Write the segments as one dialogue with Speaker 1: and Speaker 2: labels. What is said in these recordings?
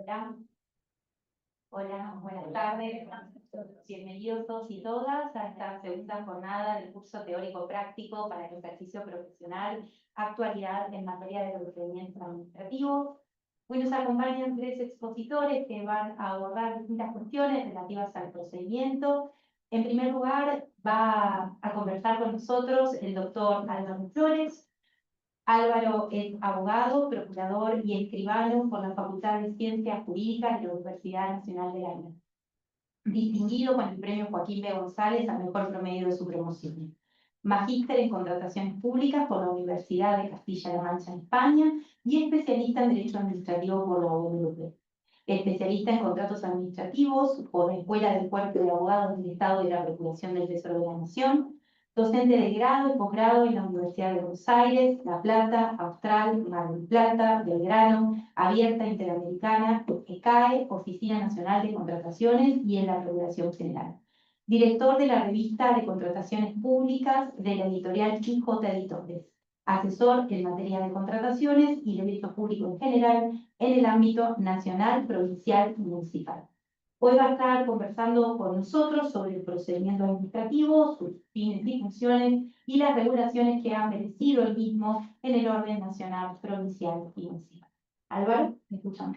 Speaker 1: Hola, hola, buenas tardes. Bienvenidos todos y todas a esta segunda jornada del curso teórico práctico para el ejercicio profesional, actualidad en materia de procedimientos administrativos. Hoy nos acompañan tres expositores que van a abordar distintas cuestiones relativas al procedimiento. En primer lugar, va a conversar con nosotros el doctor Álvaro Flores. Álvaro es abogado, procurador y escribano por la Facultad de Ciencias Jurídicas de la Universidad Nacional de La Plata. Distinguido con el premio Joaquín B. González al mejor promedio de su promoción. Magíster en contrataciones públicas por la Universidad de Castilla-La Mancha en España y especialista en Derecho Administrativo por la UNLP. Especialista en contratos administrativos por la Escuela del Cuerpo de Abogados del Estado de la Procuración del Tesoro de la Nación. Docente de grado y posgrado en la Universidad de Buenos Aires, La Plata, Austral, Mar del Plata, Belgrano, Abierta Interamericana, ECAE, Oficina Nacional de Contrataciones y en la Regulación General. Director de la revista de Contrataciones Públicas de la editorial IJ Editores. Asesor en materia de contrataciones y derecho público en general en el ámbito nacional, provincial y municipal. Hoy va a estar conversando con nosotros sobre el procedimiento administrativo, sus fines y funciones y las regulaciones que han merecido el mismo en el orden nacional, provincial y municipal. Álvaro, te escuchamos.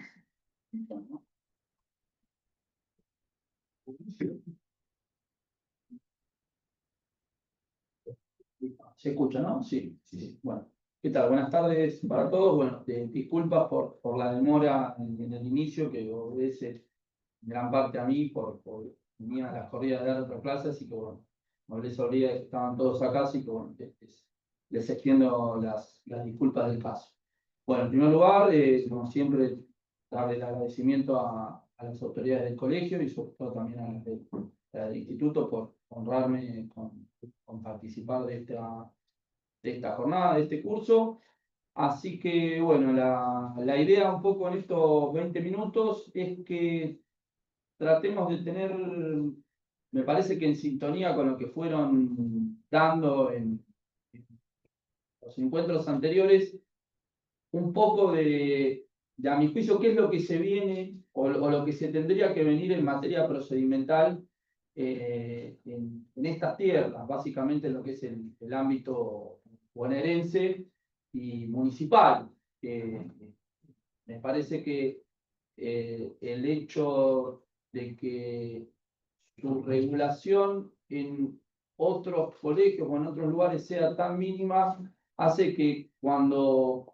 Speaker 2: ¿Se escucha, no? Sí, sí. Bueno, ¿qué tal? Buenas tardes para todos. Bueno, disculpas por la demora en el inicio, que obedece en gran parte a mí por venía a las corridas de dar otra clase, así que bueno, no les olvidé que estaban todos acá, así que bueno, les extiendo las disculpas del caso. Bueno, en primer lugar, como siempre, darle el agradecimiento a las autoridades del colegio y sobre todo también a las del instituto por honrarme con participar de esta jornada, de este curso. Así que, bueno, la idea un poco en estos 20 minutos es que tratemos de tener, me parece que en sintonía con lo que fueron dando en los encuentros anteriores, un poco a mi juicio, qué es lo que se viene o lo que se tendría que venir en materia procedimental en estas tierras, básicamente lo que es el ámbito bonaerense y municipal. Me parece que el hecho de que su regulación en otros colegios o en otros lugares sea tan mínima, hace que cuando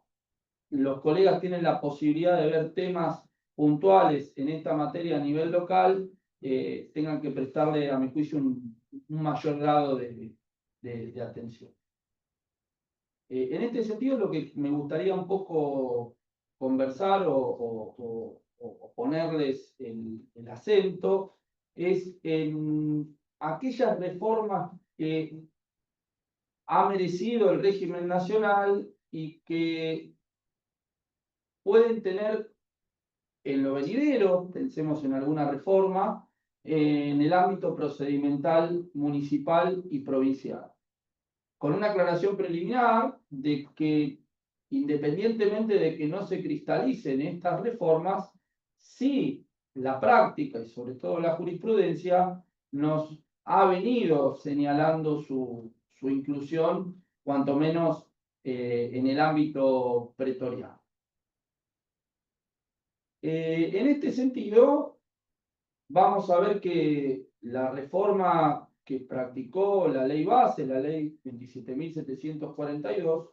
Speaker 2: los colegas tienen la posibilidad de ver temas puntuales en esta materia a nivel local, tengan que prestarle, a mi juicio, un mayor grado de atención. En este sentido, lo que me gustaría un poco conversar o ponerles el acento es en aquellas reformas que ha merecido el régimen nacional y que pueden tener en lo venidero, pensemos en alguna reforma, en el ámbito procedimental municipal y provincial. Con una aclaración preliminar de que, independientemente de que no se cristalicen estas reformas, sí la práctica y sobre todo la jurisprudencia nos ha venido señalando su inclusión, cuanto menos en el ámbito pretoriano. En este sentido, vamos a ver que la reforma que practicó la ley base, la ley 27.742,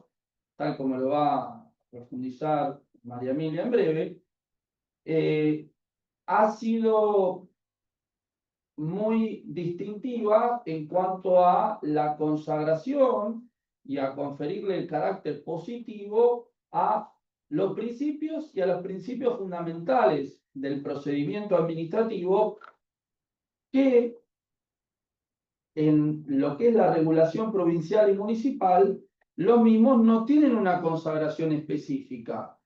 Speaker 2: tal como lo va a profundizar María Emilia en breve, ha sido muy distintiva en cuanto a la consagración y a conferirle el carácter positivo a los principios y a los principios fundamentales del procedimiento administrativo que en lo que es la regulación provincial y municipal, los mismos no tienen una consagración específica,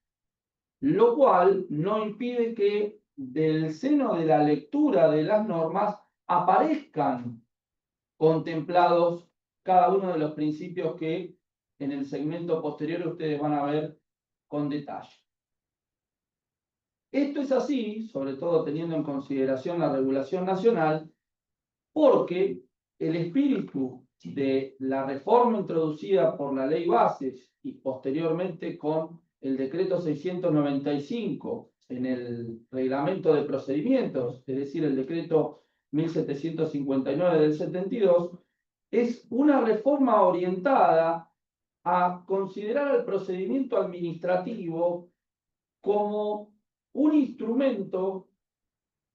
Speaker 2: lo cual no impide que del seno de la lectura de las normas aparezcan contemplados cada uno de los principios que en el segmento posterior ustedes van a ver con detalle. Esto es así, sobre todo teniendo en consideración la regulación nacional, porque el espíritu de la reforma introducida por la Ley Bases y posteriormente con el decreto 695 en el reglamento de procedimientos, es decir, el decreto 1759 del 72, es una reforma orientada a considerar el procedimiento administrativo como un instrumento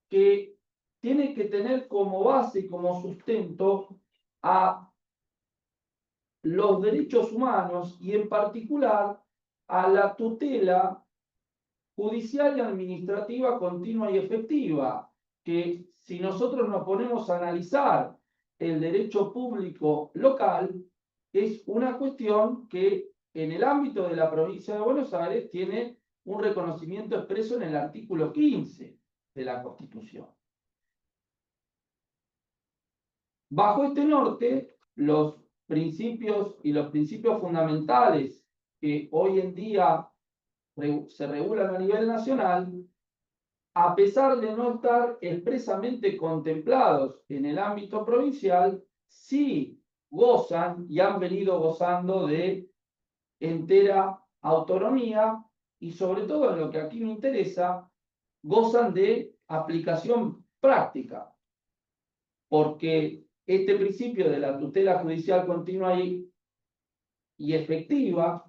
Speaker 2: que tiene que tener como base y como sustento a los derechos humanos y en particular a la tutela judicial y administrativa continua y efectiva, que si nosotros nos ponemos a analizar el derecho público local, es una cuestión que en el ámbito de la provincia de Buenos Aires tiene un reconocimiento expreso en el artículo 15 de la Constitución. Bajo este norte, los principios y los principios fundamentales que hoy en día se regulan a nivel nacional, a pesar de no estar expresamente contemplados en el ámbito provincial, sí gozan y han venido gozando de entera autonomía y sobre todo en lo que aquí me interesa, gozan de aplicación práctica, porque este principio de la tutela judicial continua y efectiva,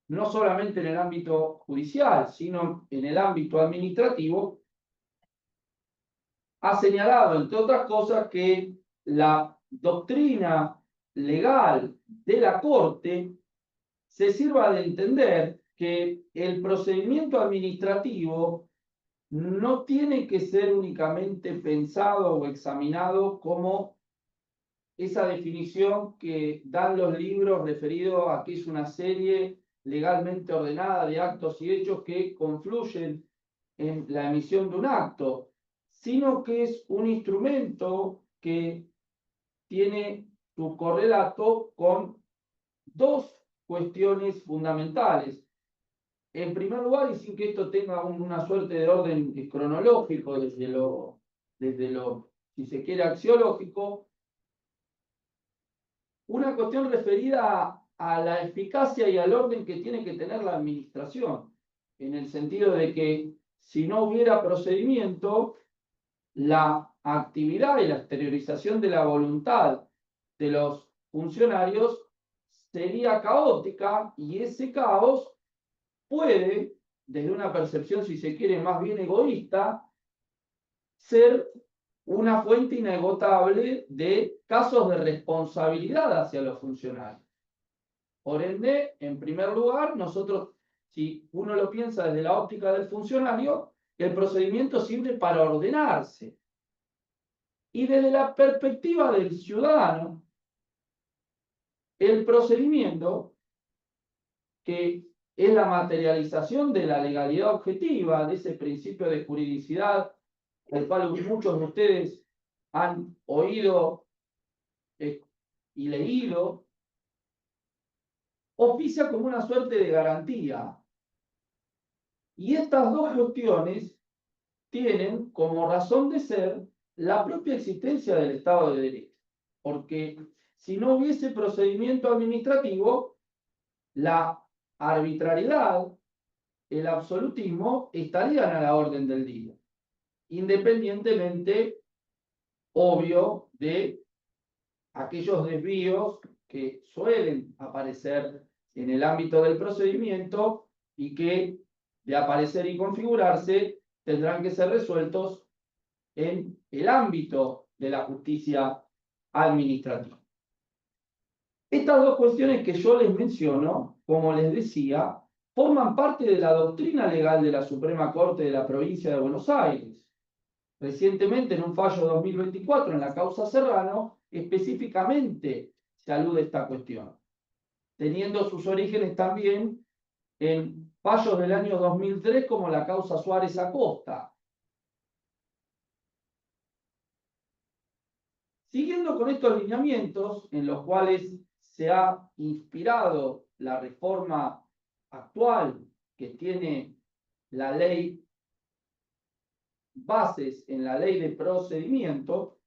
Speaker 2: no solamente en el ámbito judicial, sino en el ámbito administrativo, ha señalado, entre otras cosas, que la doctrina legal de la Corte se sirva de entender que el procedimiento administrativo no tiene que ser únicamente pensado o examinado como esa definición que dan los libros referidos a que es una serie legalmente ordenada de actos y hechos que confluyen en la emisión de un acto, sino que es un instrumento que tiene su correlato con dos cuestiones fundamentales. En primer lugar, y sin que esto tenga una suerte de orden cronológico desde lo, si se quiere, axiológico, una cuestión referida a la eficacia y al orden que tiene que tener la administración, en el sentido de que si no hubiera procedimiento, la actividad y la exteriorización de la voluntad de los funcionarios sería caótica y ese caos puede, desde una percepción, si se quiere, más bien egoísta, ser una fuente inagotable de casos de responsabilidad hacia los funcionarios. Por ende, en primer lugar, nosotros, si uno lo piensa desde la óptica del funcionario, el procedimiento sirve para ordenarse. Y desde la perspectiva del ciudadano, el procedimiento, que es la materialización de la legalidad objetiva, de ese principio de juridicidad, el cual muchos de ustedes han oído y leído, oficia como una suerte de garantía. Y estas dos cuestiones tienen como razón de ser la propia existencia del Estado de Derecho. Porque si no hubiese procedimiento administrativo, la arbitrariedad, el absolutismo estarían a la orden del día, independientemente, obvio, de aquellos desvíos que suelen aparecer en el ámbito del procedimiento y que, de aparecer y configurarse, tendrán que ser resueltos en el ámbito de la justicia administrativa. Estas dos cuestiones que yo les menciono, como les decía, forman parte de la doctrina legal de la Suprema Corte de la provincia de Buenos Aires. Recientemente, en un fallo 2024 en la causa Serrano, específicamente se alude a esta cuestión, teniendo sus orígenes también en fallos del año 2003 como la causa Suárez Acosta. Siguiendo con estos lineamientos en los cuales se ha inspirado la reforma actual que tiene la ley bases en la ley de procedimiento,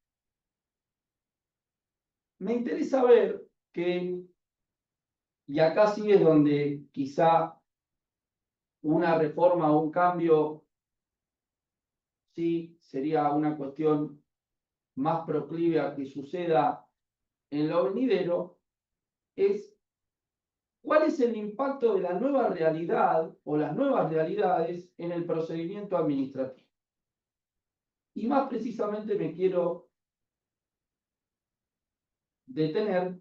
Speaker 2: me interesa ver que, y acá sí es donde quizá una reforma o un cambio sí sería una cuestión más proclive a que suceda en lo venidero, es cuál es el impacto de la nueva realidad o las nuevas realidades en el procedimiento administrativo. Y más precisamente me quiero detener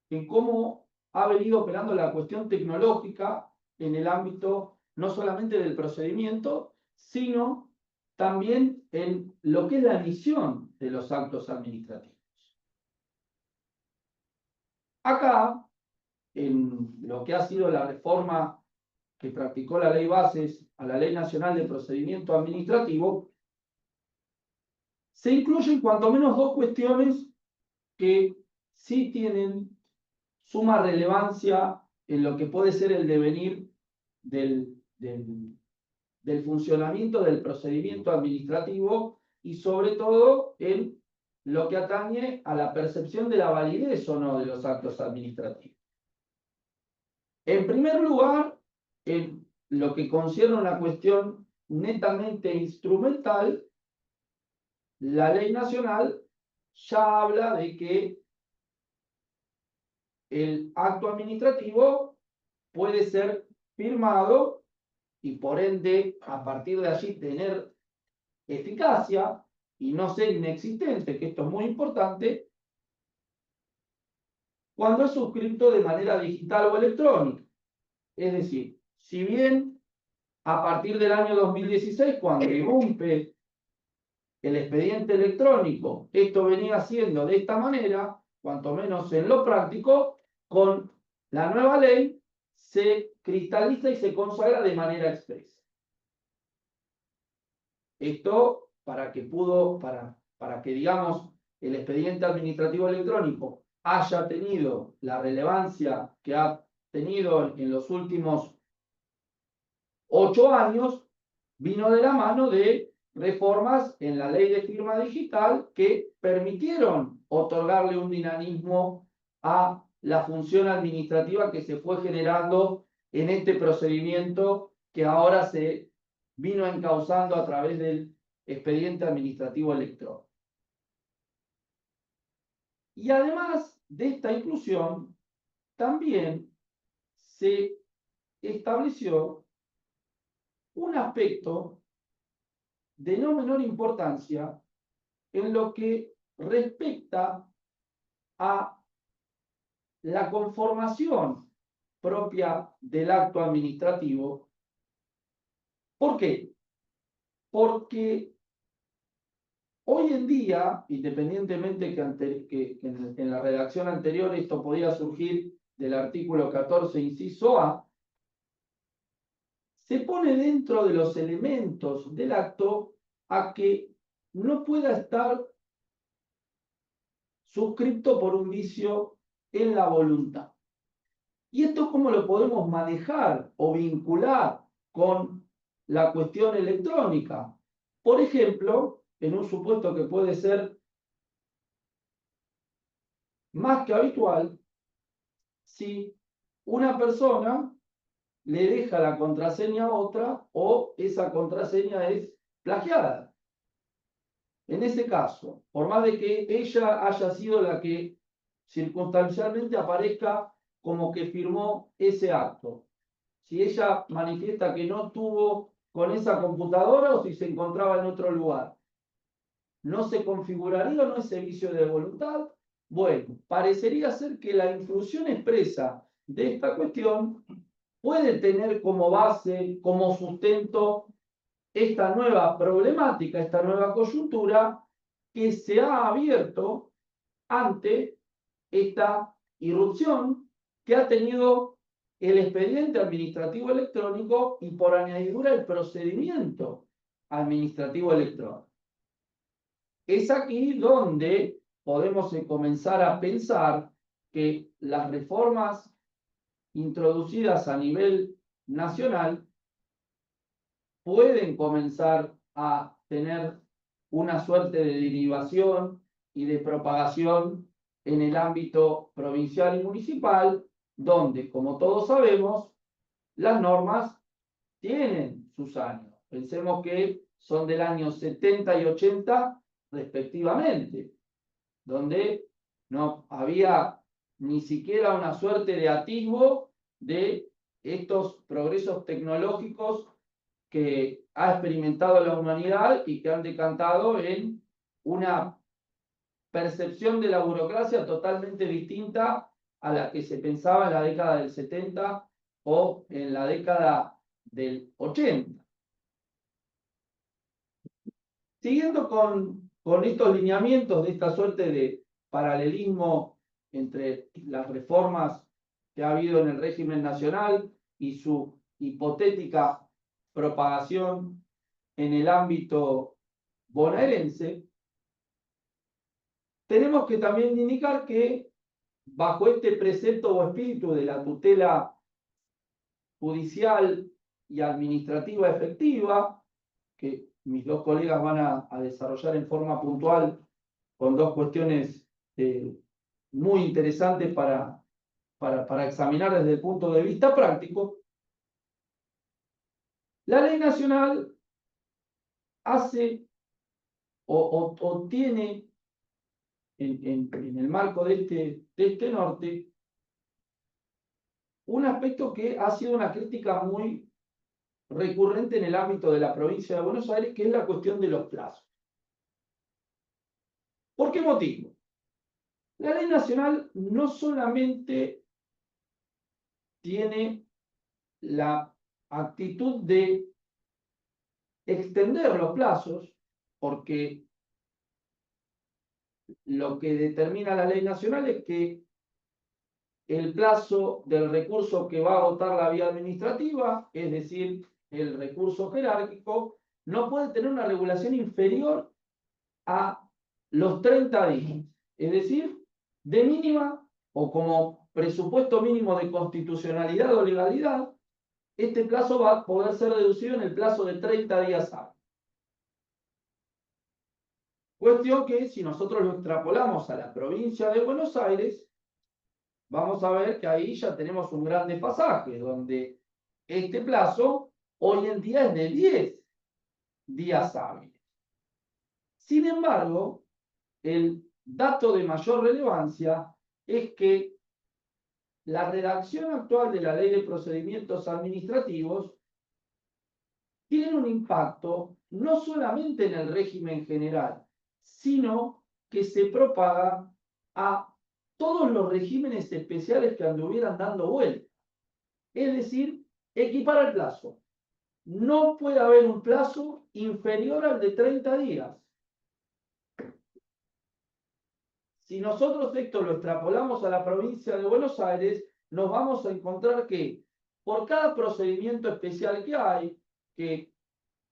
Speaker 2: en cómo ha venido operando la cuestión tecnológica en el ámbito no solamente del procedimiento, sino también en lo que es la emisión de los actos administrativos. Acá, en lo que ha sido la reforma que practicó la Ley Bases a la Ley Nacional de Procedimiento Administrativo, se incluyen cuanto menos dos cuestiones que sí tienen suma relevancia en lo que puede ser el devenir del funcionamiento del procedimiento administrativo y sobre todo en lo que atañe a la percepción de la validez o no de los actos administrativos. En primer lugar, en lo que concierne a una cuestión netamente instrumental, la ley nacional ya habla de que el acto administrativo puede ser firmado y por ende a partir de allí tener eficacia y no ser inexistente, que esto es muy importante, cuando es suscrito de manera digital o electrónica. Es decir, si bien a partir del año 2016, cuando irrumpe el expediente electrónico, esto venía siendo de esta manera, cuanto menos en lo práctico, con la nueva ley se cristaliza y se consagra de manera expresa. Esto para que digamos el expediente administrativo electrónico haya tenido la relevancia que ha tenido en los últimos 8 años, vino de la mano de reformas en la ley de firma digital que permitieron otorgarle un dinamismo a la función administrativa que se fue generando en este procedimiento que ahora se vino encauzando a través del expediente administrativo electrónico. Y además de esta inclusión, también se estableció un aspecto de no menor importancia en lo que respecta a la conformación propia del acto administrativo. ¿Por qué? Porque hoy en día, independientemente que en la redacción anterior esto podía surgir del artículo 14, inciso A, se pone dentro de los elementos del acto a que no pueda estar suscripto por un vicio en la voluntad. ¿Y esto cómo lo podemos manejar o vincular con la cuestión electrónica? Por ejemplo, en un supuesto que puede ser más que habitual, si una persona le deja la contraseña a otra o esa contraseña es plagiada. En ese caso, por más de que ella haya sido la que circunstancialmente aparezca como que firmó ese acto, si ella manifiesta que no tuvo con esa computadora o si se encontraba en otro lugar, ¿no se configuraría o no ese vicio de voluntad? Bueno, parecería ser que la inclusión expresa de esta cuestión puede tener como base, como sustento, esta nueva problemática, esta nueva coyuntura que se ha abierto ante esta irrupción que ha tenido el expediente administrativo electrónico y por añadidura el procedimiento administrativo electrónico. Es aquí donde podemos comenzar a pensar que las reformas introducidas a nivel nacional pueden comenzar a tener una suerte de derivación y de propagación en el ámbito provincial y municipal, donde, como todos sabemos, las normas tienen sus años. Pensemos que son del año 70 y 80 respectivamente, donde no había ni siquiera una suerte de atisbo de estos progresos tecnológicos que ha experimentado la humanidad y que han decantado en una percepción de la burocracia totalmente distinta a la que se pensaba en la década del 70 o en la década del 80. Siguiendo con estos lineamientos de esta suerte de paralelismo entre las reformas que ha habido en el régimen nacional y su hipotética propagación en el ámbito bonaerense, tenemos que también indicar que bajo este precepto o espíritu de la tutela judicial y administrativa efectiva, que mis dos colegas van a desarrollar en forma puntual con dos cuestiones muy interesantes para examinar desde el punto de vista práctico, la ley nacional hace o tiene en el marco de este norte un aspecto que ha sido una crítica muy recurrente en el ámbito de la provincia de Buenos Aires, que es la cuestión de los plazos. ¿Por qué motivo? La ley nacional no solamente tiene la actitud de extender los plazos, porque lo que determina la ley nacional es que el plazo del recurso que va a votar la vía administrativa, es decir, el recurso jerárquico, no puede tener una regulación inferior a los 30 días. Es decir, de mínima o como presupuesto mínimo de constitucionalidad o legalidad, este plazo va a poder ser reducido en el plazo de 30 días hábiles. Cuestión que si nosotros lo extrapolamos a la provincia de Buenos Aires, vamos a ver que ahí ya tenemos un gran desfasaje, donde este plazo hoy en día es de 10 días hábiles. Sin embargo, el dato de mayor relevancia es que la redacción actual de la Ley de Procedimientos Administrativos tiene un impacto no solamente en el régimen general, sino que se propaga a todos los regímenes especiales que anduvieran dando vuelta. Es decir, equipar el plazo. No puede haber un plazo inferior al de 30 días. Si nosotros esto lo extrapolamos a la provincia de Buenos Aires, nos vamos a encontrar que por cada procedimiento especial que hay, que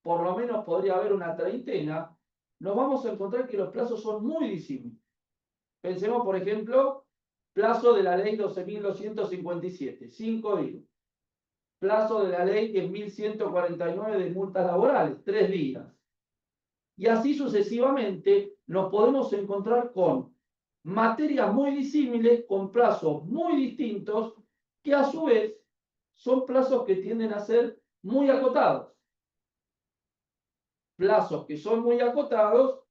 Speaker 2: por lo menos podría haber una treintena, nos vamos a encontrar que los plazos son muy disímiles. Pensemos, por ejemplo, plazo de la ley 12.257, 5 días. Plazo de la ley 10.149 de multas laborales, 3 días. Y así sucesivamente nos podemos encontrar con materias muy disímiles, con plazos muy distintos, que a su vez son plazos que tienden a ser muy acotados. Plazos que son muy acotados,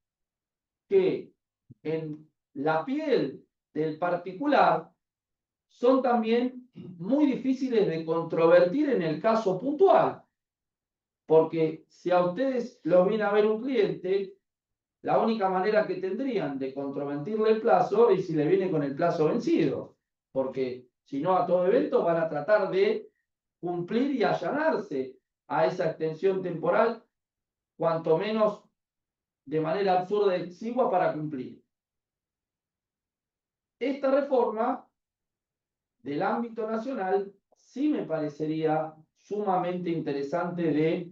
Speaker 2: que en la piel del particular son también muy difíciles de controvertir en el caso puntual. Porque si a ustedes los viene a ver un cliente, la única manera que tendrían de controvertirle el plazo es si le viene con el plazo vencido. Porque si no, a todo evento van a tratar de cumplir y allanarse a esa extensión temporal, cuanto menos de manera absurda y exigua para cumplir. Esta reforma del ámbito nacional sí me parecería sumamente interesante de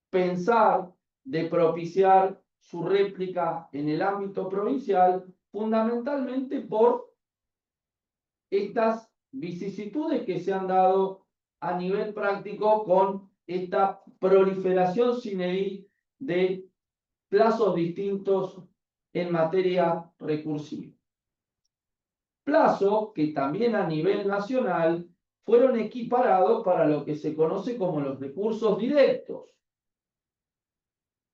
Speaker 2: pensar, de propiciar su réplica en el ámbito provincial, fundamentalmente por estas vicisitudes que se han dado a nivel práctico con esta proliferación sin edad de plazos distintos en materia recursiva. Plazos que también a nivel nacional fueron equiparados para lo que se conoce como los recursos directos.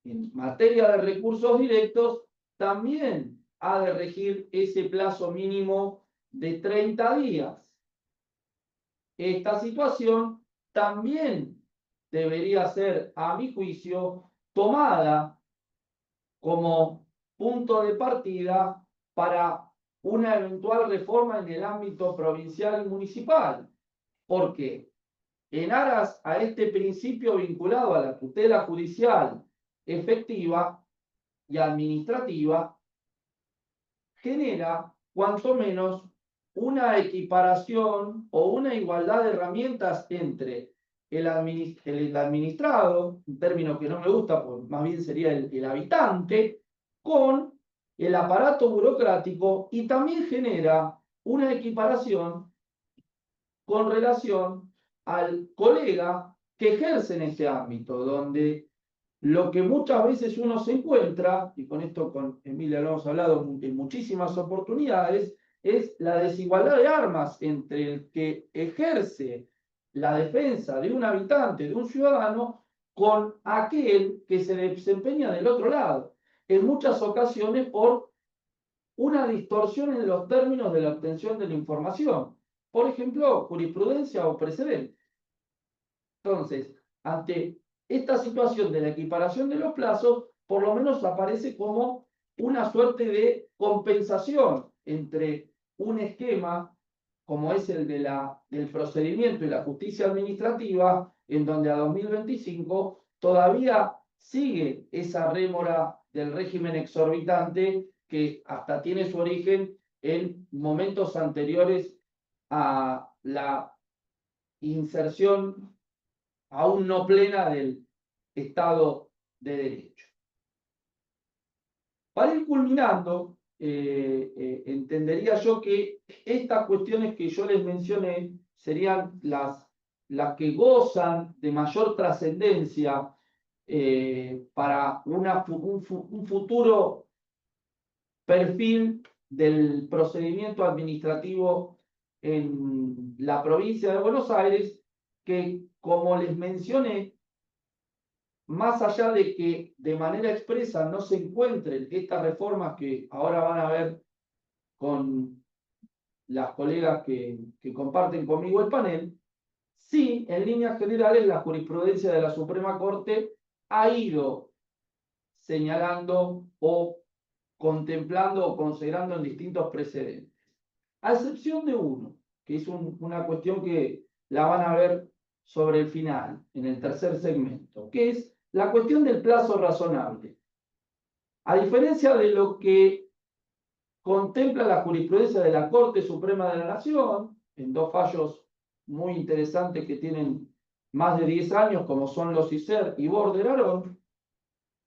Speaker 2: En materia de recursos directos, también ha de regir ese plazo mínimo de 30 días. Esta situación también debería ser, a mi juicio, tomada como punto de partida para una eventual reforma en el ámbito provincial y municipal. Porque en aras a este principio vinculado a la tutela judicial efectiva y administrativa, genera cuanto menos una equiparación o una igualdad de herramientas entre el administrado, un término que no me gusta, pues más bien sería el habitante, con el aparato burocrático, y también genera una equiparación con relación al colega que ejerce en ese ámbito, donde lo que muchas veces uno se encuentra, y con esto con Emilia lo hemos hablado en muchísimas oportunidades, es la desigualdad de armas entre el que ejerce la defensa de un habitante, de un ciudadano, con aquel que se desempeña del otro lado, en muchas ocasiones por una distorsión en los términos de la obtención de la información. Por ejemplo, jurisprudencia o precedente. Entonces, ante esta situación de la equiparación de los plazos, por lo menos aparece como una suerte de compensación entre un esquema como es el del procedimiento y la justicia administrativa, en donde a 2025 todavía sigue esa rémora del régimen exorbitante que hasta tiene su origen en momentos anteriores a la inserción aún no plena del Estado de Derecho. Para ir culminando, entendería yo que estas cuestiones que yo les mencioné serían las que gozan de mayor trascendencia para un futuro perfil del procedimiento administrativo en la provincia de Buenos Aires, que, como les mencioné, más allá de que de manera expresa no se encuentren estas reformas que ahora van a ver con las colegas que comparten conmigo el panel, sí, en líneas generales, la jurisprudencia de la Suprema Corte ha ido señalando o contemplando o considerando en distintos precedentes, a excepción de uno, que es una cuestión que la van a ver sobre el final, en el tercer segmento, que es la cuestión del plazo razonable. A diferencia de lo que contempla la jurisprudencia de la Corte Suprema de la Nación, en dos fallos muy interesantes que tienen más de 10 años, como son los ICER y Border-Arón,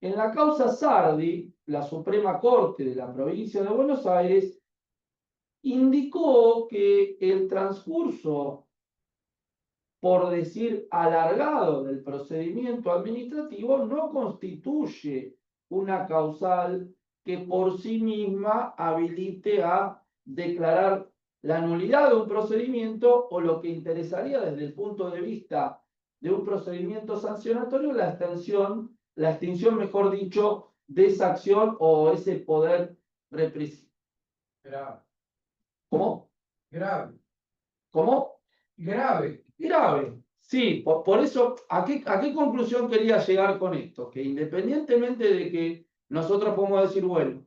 Speaker 2: en la causa Sardi, la Suprema Corte de la provincia de Buenos Aires indicó que el transcurso, por decir alargado, del procedimiento administrativo no constituye una causal que por sí misma habilite a declarar la nulidad de un procedimiento, o lo que interesaría desde el punto de vista de un procedimiento sancionatorio, la extinción, mejor dicho, de esa acción o ese poder represivo.
Speaker 3: Grave.
Speaker 2: ¿Cómo?
Speaker 3: Grave.
Speaker 2: ¿Cómo?
Speaker 3: Grave.
Speaker 2: Grave. Sí, por eso, ¿a qué conclusión quería llegar con esto? Que independientemente de que nosotros podemos decir, bueno,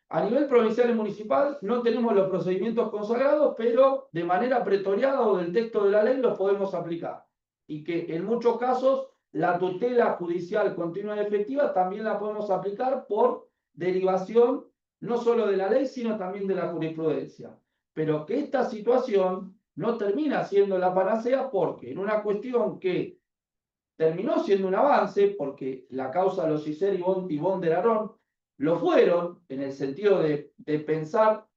Speaker 2: a nivel provincial y municipal no tenemos los procedimientos consagrados, pero de manera pretoriada o del texto de la ley los podemos aplicar. Y que en muchos casos la tutela judicial continua y efectiva también la podemos aplicar por derivación no solo de la ley, sino también de la jurisprudencia. Pero que esta situación no termina siendo la panacea, porque en una cuestión que terminó siendo un avance, porque la causa de los ICER y Border-Arón lo fueron, en el sentido de pensar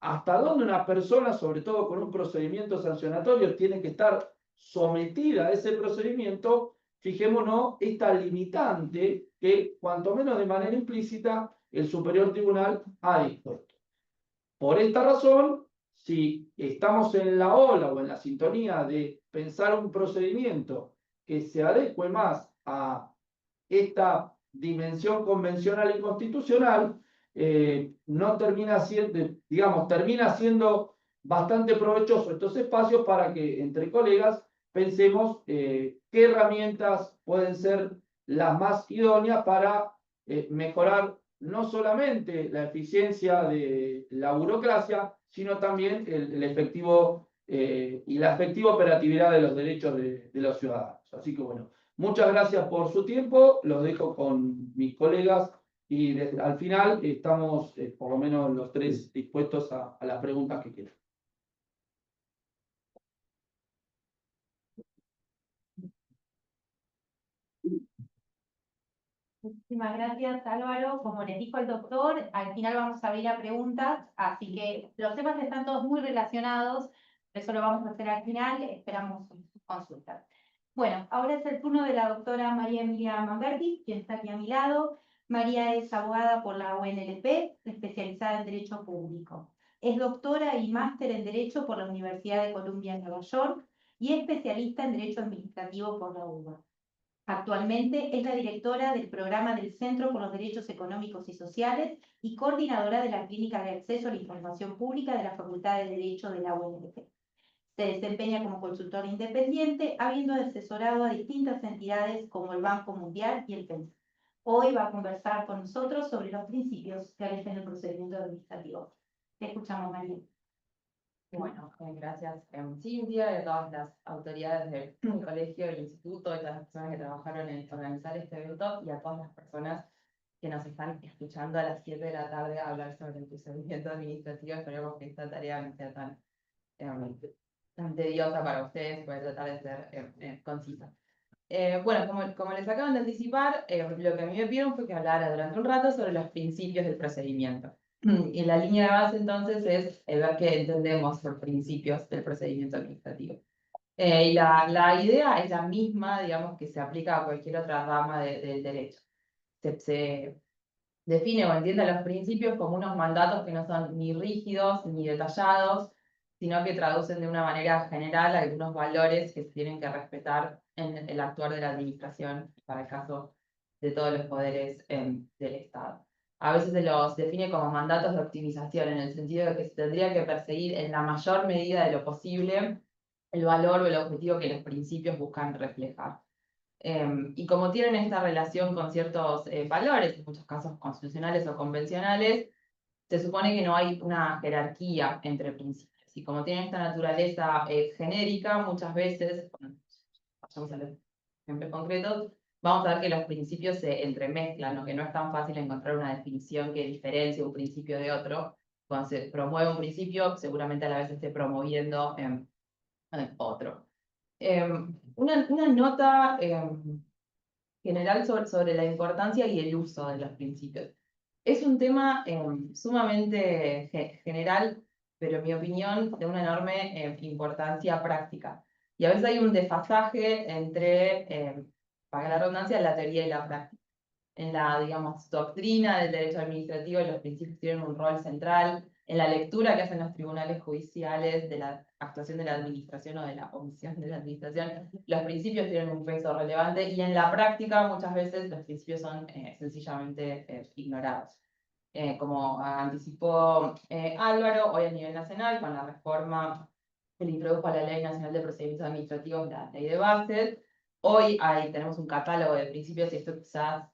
Speaker 2: hasta dónde una persona, sobre todo con un procedimiento sancionatorio, tiene que estar sometida a ese procedimiento, fijémonos esta limitante que, cuanto menos de manera implícita, el Superior Tribunal ha dispuesto. Por esta razón, si estamos en la ola o en la sintonía de pensar un procedimiento que se adecue más a esta dimensión convencional y constitucional, no termina siendo, digamos, termina siendo bastante provechoso estos espacios para que entre colegas pensemos qué herramientas pueden ser las más idóneas para mejorar no solamente la eficiencia de la burocracia, sino también el efectivo y la efectiva operatividad de los derechos de los ciudadanos. Así que bueno, muchas gracias por su tiempo, los dejo con mis colegas y al final estamos por lo menos los tres dispuestos a las preguntas que quieran.
Speaker 1: Muchísimas gracias, Álvaro. Como les dijo el doctor, al final vamos a abrir a preguntas, así que los temas están todos muy relacionados, eso lo vamos a hacer al final, esperamos sus consultas. Bueno, ahora es el turno de la doctora María Emilia Manberti, quien está aquí a mi lado. María es abogada por la UNLP, especializada en Derecho Público. Es doctora y máster en Derecho por la Universidad de Columbia en Nueva York y especialista en Derecho Administrativo por la UBA. Actualmente es la directora del programa del Centro por los Derechos Económicos y Sociales y coordinadora de la Clínica de Acceso a la Información Pública de la Facultad de Derecho de la UNLP. Se desempeña como consultora independiente, habiendo asesorado a distintas entidades como el Banco Mundial y el PENSA. Hoy va a conversar con nosotros sobre los principios que rigen el procedimiento administrativo. Te escuchamos, María.
Speaker 4: Bueno, gracias Cintia y a todas las autoridades del colegio, del instituto, y todas las personas que trabajaron en organizar este evento y a todas las personas que nos están escuchando a las 7 de la tarde a hablar sobre el procedimiento administrativo. Esperemos que esta tarea no sea tan tediosa para ustedes, voy a tratar de ser concisa. Bueno, como les acaban de anticipar, lo que a mí me pidieron fue que hablara durante un rato sobre los principios del procedimiento. Y la línea de base entonces es ver qué entendemos por principios del procedimiento administrativo. Y la idea es la misma, digamos, que se aplica a cualquier otra rama del derecho. Se define o entiende los principios como unos mandatos que no son ni rígidos ni detallados, sino que traducen de una manera general algunos valores que se tienen que respetar en el actuar de la administración, para el caso de todos los poderes del Estado. A veces se los define como mandatos de optimización, en el sentido de que se tendría que perseguir en la mayor medida de lo posible el valor o el objetivo que los principios buscan reflejar. Y como tienen esta relación con ciertos valores, en muchos casos constitucionales o convencionales, se supone que no hay una jerarquía entre principios. Y como tienen esta naturaleza genérica, muchas veces, vayamos a los ejemplos concretos, vamos a ver que los principios se entremezclan, o que no es tan fácil encontrar una definición que diferencie un principio de otro. Cuando se promueve un principio, seguramente a la vez esté promoviendo otro. Una nota general sobre la importancia y el uso de los principios. Es un tema sumamente general, pero en mi opinión de una enorme importancia práctica. Y a veces hay un desfasaje entre, para la redundancia, la teoría y la práctica. En la, digamos, doctrina del derecho administrativo, los principios tienen un rol central. En la lectura que hacen los tribunales judiciales de la actuación de la administración o de la omisión de la administración, los principios tienen un peso relevante, y en la práctica muchas veces los principios son sencillamente ignorados. Como anticipó Álvaro, hoy a nivel nacional, con la reforma que le introdujo a la Ley Nacional de Procedimientos Administrativos, la Ley de Bases, hoy tenemos un catálogo de principios, y esto quizás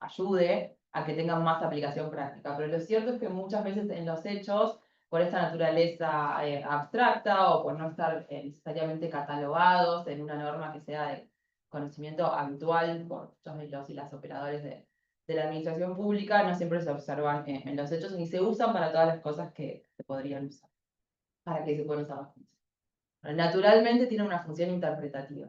Speaker 4: ayude a que tengan más aplicación práctica. Pero lo cierto es que muchas veces en los hechos, por esta naturaleza abstracta o por no estar necesariamente catalogados en una norma que sea de conocimiento habitual por muchos de los y las operadores de la administración pública, no siempre se observan en los hechos ni se usan para todas las cosas que se podrían usar, para que se pueden usar las funciones. Naturalmente tiene una función interpretativa.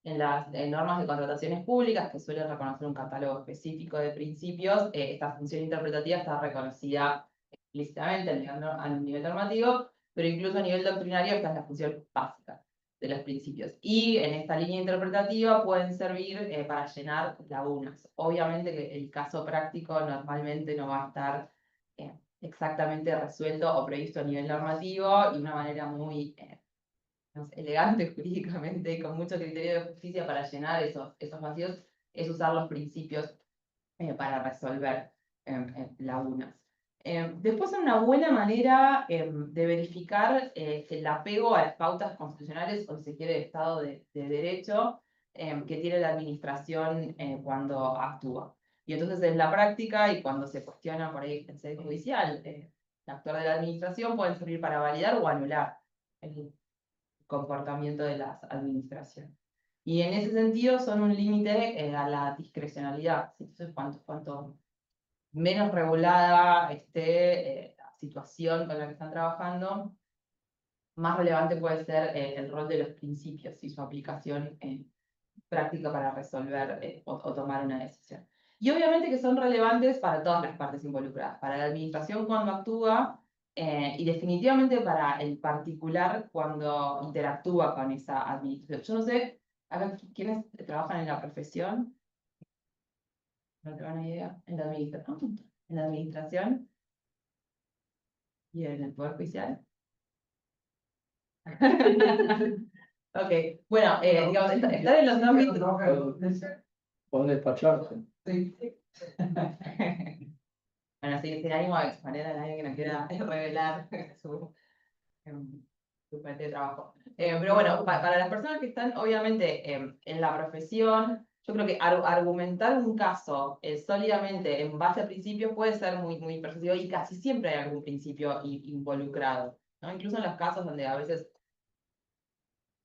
Speaker 4: En las normas de contrataciones públicas, que suelen reconocer un catálogo específico de principios, esta función interpretativa está reconocida explícitamente a nivel normativo, pero incluso a nivel doctrinario esta es la función básica. de los principios. Y en esta línea interpretativa pueden servir para llenar lagunas. Obviamente que el caso práctico normalmente no va a estar exactamente resuelto o previsto a nivel normativo y una manera muy no sé, elegante jurídicamente y con mucho criterio de justicia para llenar esos vacíos es usar los principios para resolver lagunas. Después, una buena manera de verificar el apego a las pautas constitucionales o, si se quiere, de Estado de Derecho que tiene la administración cuando actúa. Y entonces, en la práctica y cuando se cuestiona por ahí en sede judicial, el actor de la administración pueden servir para validar o anular el comportamiento de las administraciones. Y en ese sentido son un límite a la discrecionalidad. Entonces, cuanto menos regulada esté la situación con la que están trabajando, más relevante puede ser el rol de los principios y su aplicación práctica para resolver o tomar una decisión. Y obviamente que son relevantes para todas las partes involucradas, para la administración cuando actúa y definitivamente para el particular cuando interactúa con esa administración. Yo no sé, acá, ¿quiénes trabajan en la profesión? No tengo ni idea. En la administración. En la administración y en el Poder Judicial. Ok, bueno, digamos, estar en los ámbitos.
Speaker 2: Podés despacharte.
Speaker 3: Sí.
Speaker 4: Bueno, sí, sin ánimo de exponer a nadie que no quiera revelar su fuente de trabajo. Pero bueno, para las personas que están obviamente en la profesión, yo creo que argumentar un caso sólidamente en base a principios puede ser muy, muy persuasivo y casi siempre hay algún principio involucrado, ¿no? Incluso en los casos donde a veces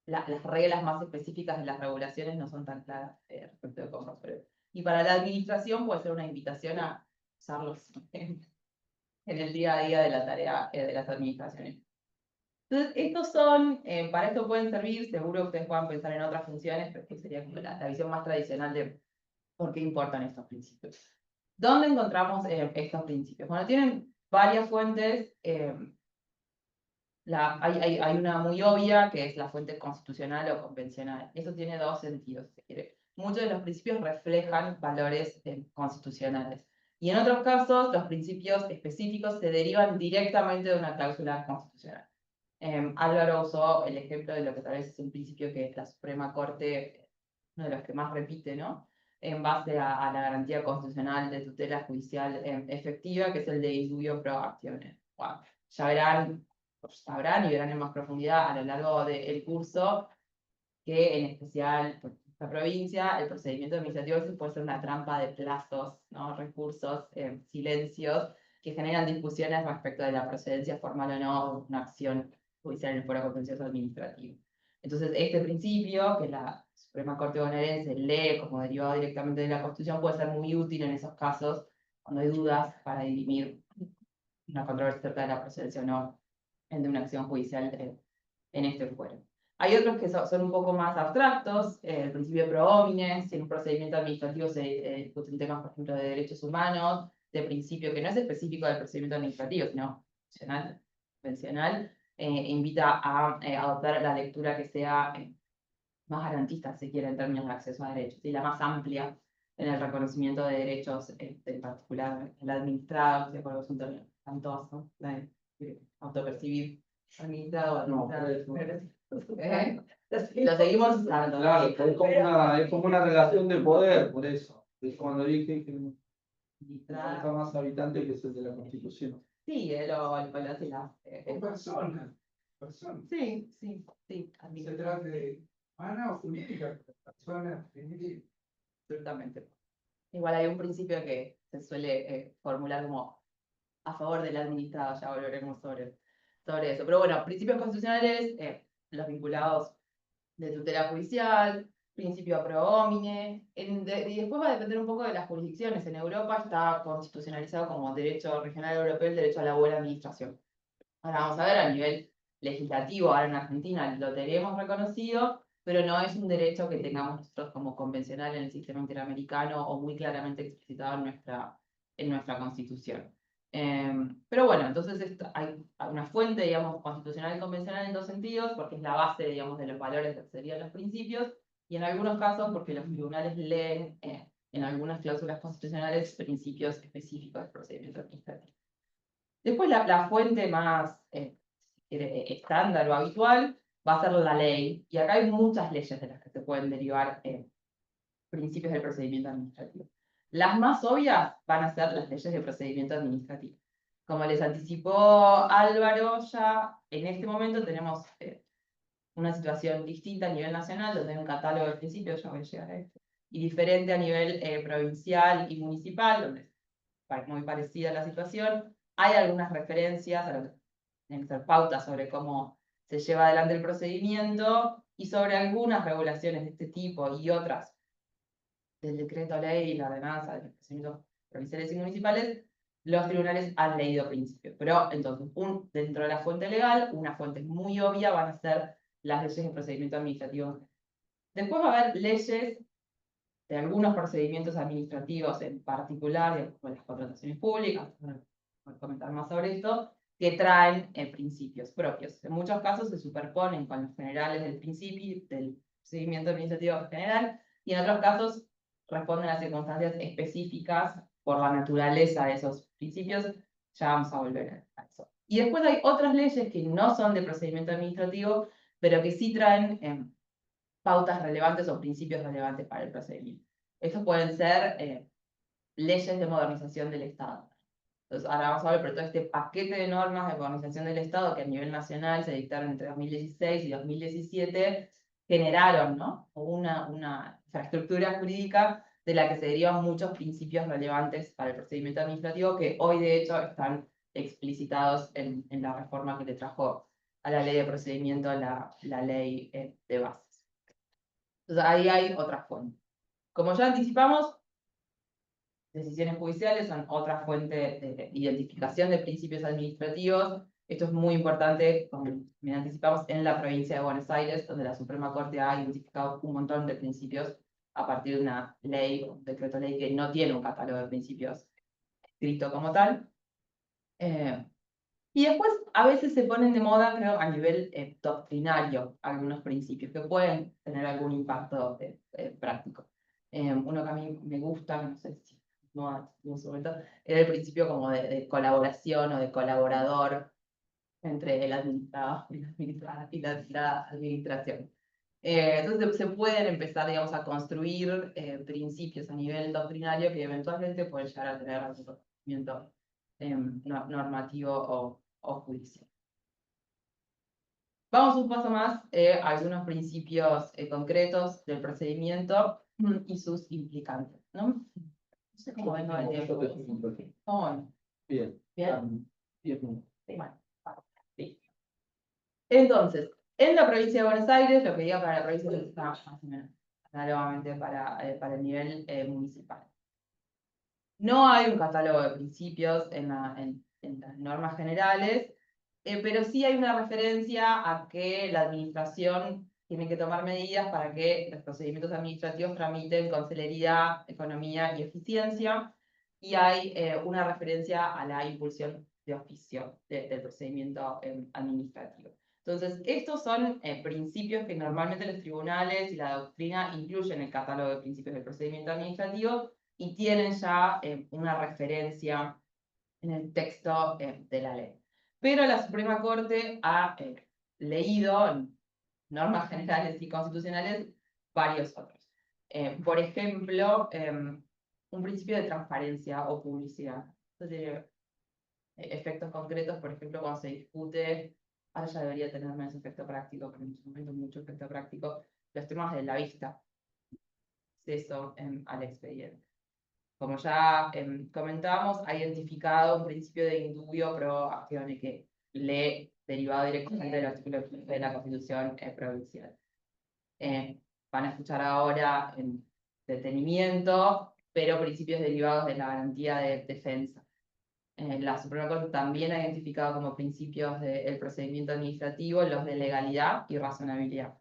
Speaker 4: las reglas más específicas de las regulaciones no son tan claras respecto de cómo resolver. Y para la administración puede ser una invitación a usarlos en el día a día de la tarea de las administraciones. Entonces, estos son, para esto pueden servir, seguro ustedes puedan pensar en otras funciones, pero que sería como la visión más tradicional de por qué importan estos principios. ¿Dónde encontramos estos principios? Bueno, tienen varias fuentes. Hay una muy obvia, que es la fuente constitucional o convencional. Eso tiene dos sentidos, si se quiere. Muchos de los principios reflejan valores constitucionales. Y en otros casos, los principios específicos se derivan directamente de una cláusula constitucional. Álvaro usó el ejemplo de lo que tal vez es un principio que la Suprema Corte, uno de los que más repite, ¿no? En base a la garantía constitucional de tutela judicial efectiva, que es el de indubio pro actionem. Bueno, ya verán, sabrán y verán en más profundidad a lo largo del curso que en especial por esta provincia el procedimiento administrativo a veces puede ser una trampa de plazos, ¿no? Recursos, silencios que generan discusiones respecto de la procedencia formal o no de una acción judicial en el foro contencioso administrativo. Entonces, este principio que la Suprema Corte bonaerense lee como derivado directamente de la Constitución puede ser muy útil en esos casos cuando hay dudas para dirimir una controversia acerca de la procedencia o no de una acción judicial en este fuero. Hay otros que son un poco más abstractos, el principio pro homine, si en un procedimiento administrativo se discuten temas, por ejemplo, de derechos humanos, de principio que no es específico del procedimiento administrativo, sino convencional, invita a adoptar la lectura que sea más garantista, si quiere, en términos de acceso a derechos, y la más amplia en el reconocimiento de derechos, en particular el administrado, de acuerdo es un término espantoso, autopercibir administrado,
Speaker 2: No,
Speaker 4: lo seguimos usando.
Speaker 2: Claro, es como una relación de poder, por eso. Es cuando dije que está más habitante que es el de la Constitución.
Speaker 4: Sí,
Speaker 3: Persona. Persona.
Speaker 4: Sí, sí, sí.
Speaker 3: Se trata de humana o jurídica. Persona, jurídica.
Speaker 4: Absolutamente. Igual hay un principio que se suele formular como a favor del administrado, ya volveremos sobre eso. Pero bueno, principios constitucionales, los vinculados de tutela judicial, principio pro homine, y después va a depender un poco de las jurisdicciones. En Europa está constitucionalizado como derecho regional europeo el derecho a la buena administración. Ahora vamos a ver a nivel legislativo, ahora en Argentina lo tenemos reconocido, pero no es un derecho que tengamos nosotros como convencional en el sistema interamericano o muy claramente explicitado en nuestra Constitución. Pero bueno, entonces hay una fuente, digamos, constitucional y convencional en dos sentidos, porque es la base, digamos, de los valores que serían los principios, y en algunos casos porque los tribunales leen en algunas cláusulas constitucionales principios específicos del procedimiento administrativo. Después la fuente más estándar o habitual va a ser la ley, y acá hay muchas leyes de las que se pueden derivar principios del procedimiento administrativo. Las más obvias van a ser las leyes de procedimiento administrativo. Como les anticipó Álvaro, ya en este momento tenemos una situación distinta a nivel nacional, donde hay un catálogo de principios, ya voy a llegar a esto, y diferente a nivel provincial y municipal, donde es muy parecida la situación. Hay algunas referencias a lo que tienen que ser pautas sobre cómo se lleva adelante el procedimiento y sobre algunas regulaciones de este tipo y otras del decreto ley y la ordenanza de los procedimientos provinciales y municipales, los tribunales han leído principios. Pero entonces, dentro de la fuente legal, una fuente muy obvia van a ser las leyes de procedimiento administrativo. Después va a haber leyes de algunos procedimientos administrativos en particular, como las contrataciones públicas, voy a comentar más sobre esto, que traen principios propios. En muchos casos se superponen con los generales del principio, del procedimiento administrativo general, y en otros casos responden a circunstancias específicas por la naturaleza de esos principios. Ya vamos a volver a eso. Y después hay otras leyes que no son de procedimiento administrativo, pero que sí traen pautas relevantes o principios relevantes para el procedimiento. Estos pueden ser leyes de modernización del Estado. Entonces, ahora vamos a ver por todo este paquete de normas de modernización del Estado que a nivel nacional se dictaron entre 2016 y 2017, generaron, ¿no?, una infraestructura jurídica de la que se derivan muchos principios relevantes para el procedimiento administrativo que hoy de hecho están explicitados en la reforma que le trajo a la ley de procedimiento la ley de bases. Entonces ahí hay otra fuente. Como ya anticipamos, decisiones judiciales son otra fuente de identificación de principios administrativos. Esto es muy importante, como bien anticipamos, en la provincia de Buenos Aires, donde la Suprema Corte ha identificado un montón de principios a partir de una ley, un decreto ley que no tiene un catálogo de principios escrito como tal. Y después a veces se ponen de moda, creo, a nivel doctrinario, algunos principios que pueden tener algún impacto práctico. Uno que a mí me gusta, no sé si no en su momento, era el principio como de colaboración o de colaborador entre el administrado y la administración. Entonces se pueden empezar, digamos, a construir principios a nivel doctrinario que eventualmente pueden llegar a tener algún conocimiento normativo o judicial. Vamos un paso más a algunos principios concretos del procedimiento y sus implicantes, ¿no? No sé cómo vengo de tiempo. Bueno.
Speaker 2: Bien.
Speaker 4: Bien.
Speaker 2: 10 minutos.
Speaker 4: Sí, bueno, listo. Entonces, en la provincia de Buenos Aires, lo que diga para la provincia de está más o menos análogamente para el nivel municipal. No hay un catálogo de principios en las normas generales, pero sí hay una referencia a que la administración tiene que tomar medidas para que los procedimientos administrativos tramiten con celeridad, economía y eficiencia, y hay una referencia a la impulsión de oficio del procedimiento administrativo. Entonces, estos son principios que normalmente los tribunales y la doctrina incluyen en el catálogo de principios del procedimiento administrativo y tienen ya una referencia en el texto de la ley. Pero la Suprema Corte ha leído en normas generales y constitucionales varios otros. Por ejemplo, un principio de transparencia o publicidad. Entonces, efectos concretos, por ejemplo, cuando se discute, ahora ya debería tener menos efecto práctico, pero en su momento mucho efecto práctico, los temas de la vista, acceso al expediente. Como ya comentábamos, ha identificado un principio de indubio pro actione que le derivado directamente del artículo 15 de la Constitución provincial. Van a escuchar ahora en detenimiento, pero principios derivados de la garantía de defensa. La Suprema Corte también ha identificado como principios del procedimiento administrativo los de legalidad y razonabilidad.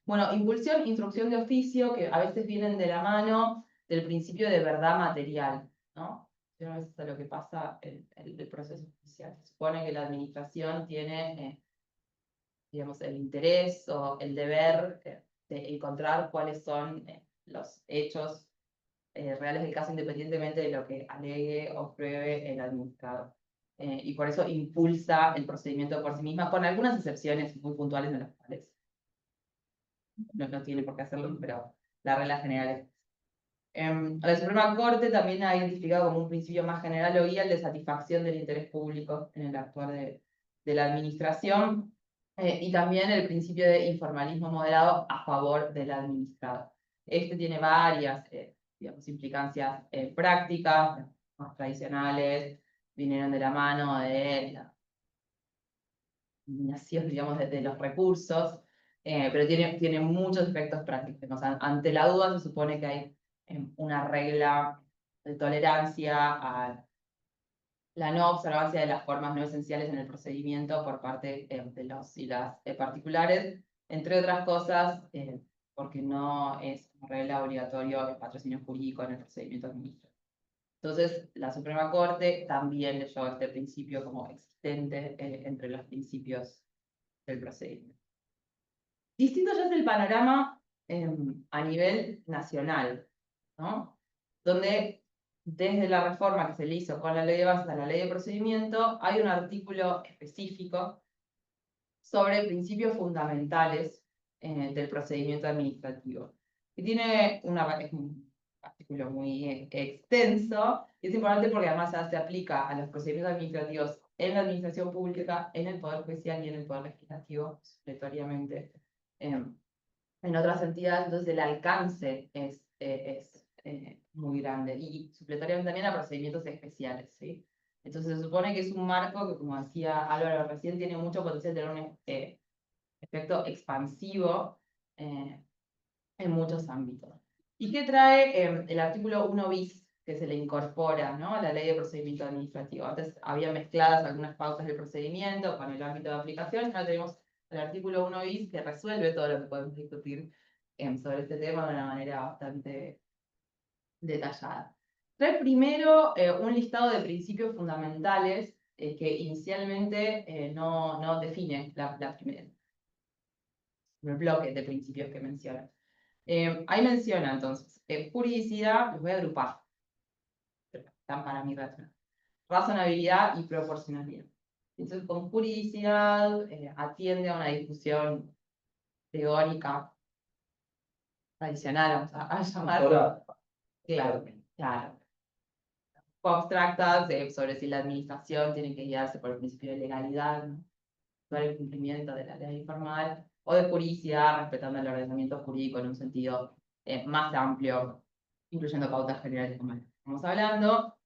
Speaker 4: Bueno, impulsión, instrucción de oficio, que a veces vienen de la mano del principio de verdad material, ¿no? a veces a lo que pasa en el proceso judicial. Se supone que la administración tiene, digamos, el interés o el deber de encontrar cuáles son los hechos reales del caso, independientemente de lo que alegue o pruebe el administrador. Y por eso impulsa el procedimiento por sí misma, con algunas excepciones muy puntuales en las cuales no tiene por qué hacerlo, pero la regla general es. La Suprema Corte también ha identificado como un principio más general o guía el de satisfacción del interés público en el actuar de la administración, y también el principio de informalismo moderado a favor del administrado. Este tiene varias digamos, implicancias prácticas, más tradicionales, vinieron de la mano de la eliminación, digamos, de los recursos, pero tiene muchos efectos prácticos. O sea, ante la duda se supone que hay una regla de tolerancia a la no observancia de las formas no esenciales en el procedimiento por parte de los y las particulares, entre otras cosas, porque no es una regla obligatorio el patrocinio jurídico en el procedimiento administrativo. Entonces, la Suprema Corte también leyó este principio como existente entre los principios del procedimiento. Distinto ya es el panorama a nivel nacional, ¿no? Donde desde la reforma que se le hizo con la ley de bases a la ley de procedimiento, hay un artículo específico sobre principios fundamentales del procedimiento administrativo. Y tiene es un artículo muy extenso, y es importante porque además se aplica a los procedimientos administrativos en la administración pública, en el Poder Judicial y en el Poder Legislativo, supletoriamente, en otras entidades. Entonces el alcance es muy grande, y supletoriamente también a procedimientos especiales, ¿sí? Entonces se supone que es un marco que, como decía Álvaro recién, tiene mucho potencial de tener un efecto expansivo en muchos ámbitos. ¿Y qué trae el artículo 1 bis que se le incorpora, ¿no?, a la ley de procedimiento administrativo? Antes había mezcladas algunas pautas del procedimiento con el ámbito de aplicación, ahora tenemos el artículo 1 bis que resuelve todo lo que podemos discutir sobre este tema de una manera bastante detallada. Trae primero un listado de principios fundamentales que inicialmente no define el bloque de principios que menciona. Ahí menciona entonces juridicidad, los voy a agrupar, están para mi razonabilidad y proporcionalidad. Entonces, con juridicidad atiende a una discusión teórica tradicional, vamos a llamar. Claro, claro. O abstractas sobre si la administración tiene que guiarse por el principio de legalidad, ¿no?, para el cumplimiento de la ley formal, o de juridicidad, respetando el ordenamiento jurídico en un sentido más amplio, incluyendo pautas generales como estamos hablando.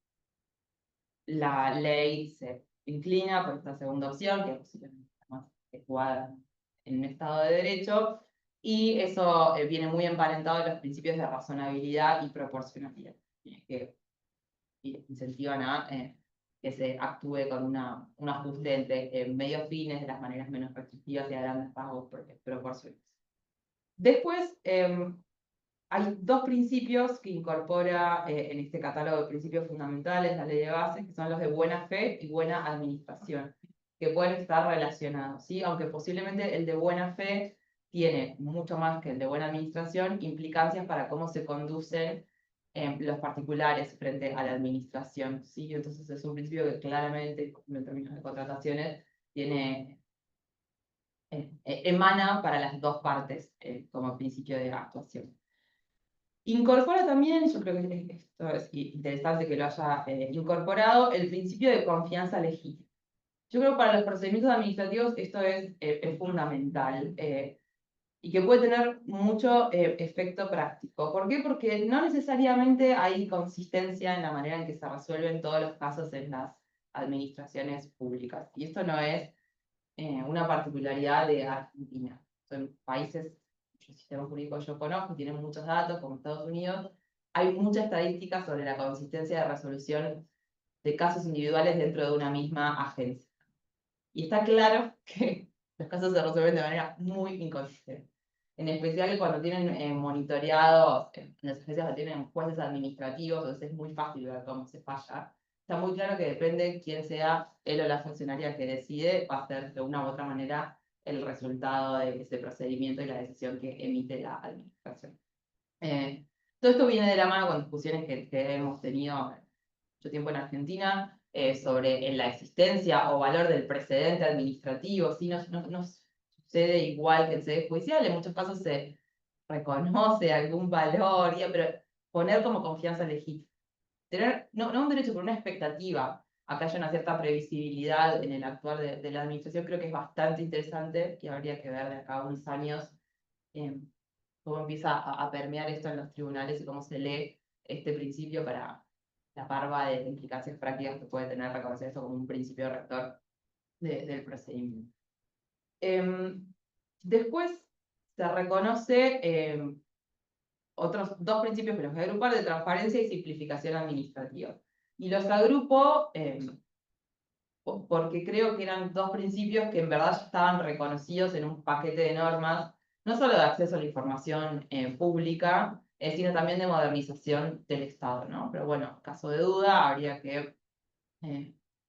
Speaker 4: La ley se inclina por esta segunda opción, que es posiblemente más adecuada en un Estado de Derecho, y eso viene muy emparentado de los principios de razonabilidad y proporcionalidad, que incentivan a que se actúe con un ajuste entre medios fines, de las maneras menos restrictivas y a grandes rasgos proporcionales. Después, hay dos principios que incorpora en este catálogo de principios fundamentales la ley de bases, que son los de buena fe y buena administración, que pueden estar relacionados, ¿sí? Aunque posiblemente el de buena fe tiene mucho más que el de buena administración, implicancias para cómo se conducen los particulares frente a la administración, ¿sí? Entonces es un principio que claramente, en términos de contrataciones, emana para las dos partes como principio de actuación. Incorpora también, yo creo que esto es interesante que lo haya incorporado, el principio de confianza legítima. Yo creo que para los procedimientos administrativos esto es fundamental y que puede tener mucho efecto práctico. ¿Por qué? Porque no necesariamente hay consistencia en la manera en que se resuelven todos los casos en las administraciones públicas. Y esto no es una particularidad de Argentina. Son países cuyo sistema jurídico yo conozco, tienen muchos datos, como Estados Unidos. Hay mucha estadística sobre la consistencia de resolución de casos individuales dentro de una misma agencia. Y está claro que los casos se resuelven de manera muy inconsistente. En especial cuando tienen monitoreados, en las agencias que tienen jueces administrativos, entonces es muy fácil ver cómo se falla. está muy claro que depende quién sea él o la funcionaria que decide, va a ser de una u otra manera el resultado de ese procedimiento y la decisión que emite la administración. Todo esto viene de la mano con discusiones que hemos tenido mucho tiempo en Argentina sobre la existencia o valor del precedente administrativo. ¿Sí? No sucede igual que en sede judicial, en muchos casos se reconoce algún valor, pero poner como confianza legítima. Tener, no un derecho, pero una expectativa, acá hay una cierta previsibilidad en el actuar de la administración, creo que es bastante interesante y habría que ver de acá a unos años cómo empieza a permear esto en los tribunales y cómo se lee este principio para la parva de implicancias prácticas que puede tener reconocer esto como un principio rector del procedimiento. Después se reconoce otros dos principios que los voy a agrupar, de transparencia y simplificación administrativa. Y los agrupo porque creo que eran dos principios que en verdad ya estaban reconocidos en un paquete de normas, no solo de acceso a la información pública, sino también de modernización del Estado, ¿no? Pero bueno, caso de duda, habría que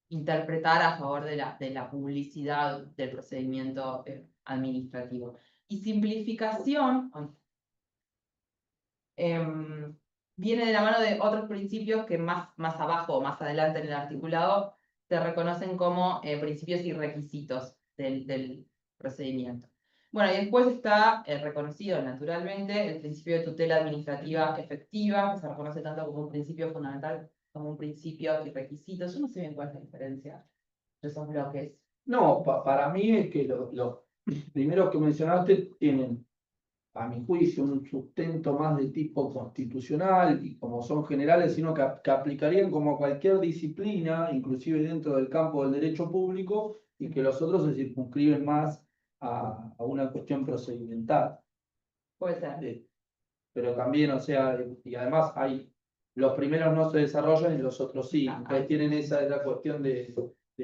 Speaker 4: interpretar a favor de la publicidad del procedimiento administrativo. Y simplificación viene de la mano de otros principios que más abajo o más adelante en el articulado se reconocen como principios y requisitos del procedimiento. Bueno, y después está reconocido naturalmente el principio de tutela administrativa efectiva, que se reconoce tanto como un principio fundamental como un principio y requisito. Yo no sé bien cuál es la diferencia de esos bloques.
Speaker 2: No, para mí es que los primeros que mencionaste tienen, a mi juicio, un sustento más de tipo constitucional y como son generales, sino que aplicarían como a cualquier disciplina, inclusive dentro del campo del derecho público, y que los otros se circunscriben más a una cuestión procedimental.
Speaker 4: Puede ser.
Speaker 2: Pero también, o sea, y además los primeros no se desarrollan y los otros sí. Entonces tienen esa cuestión de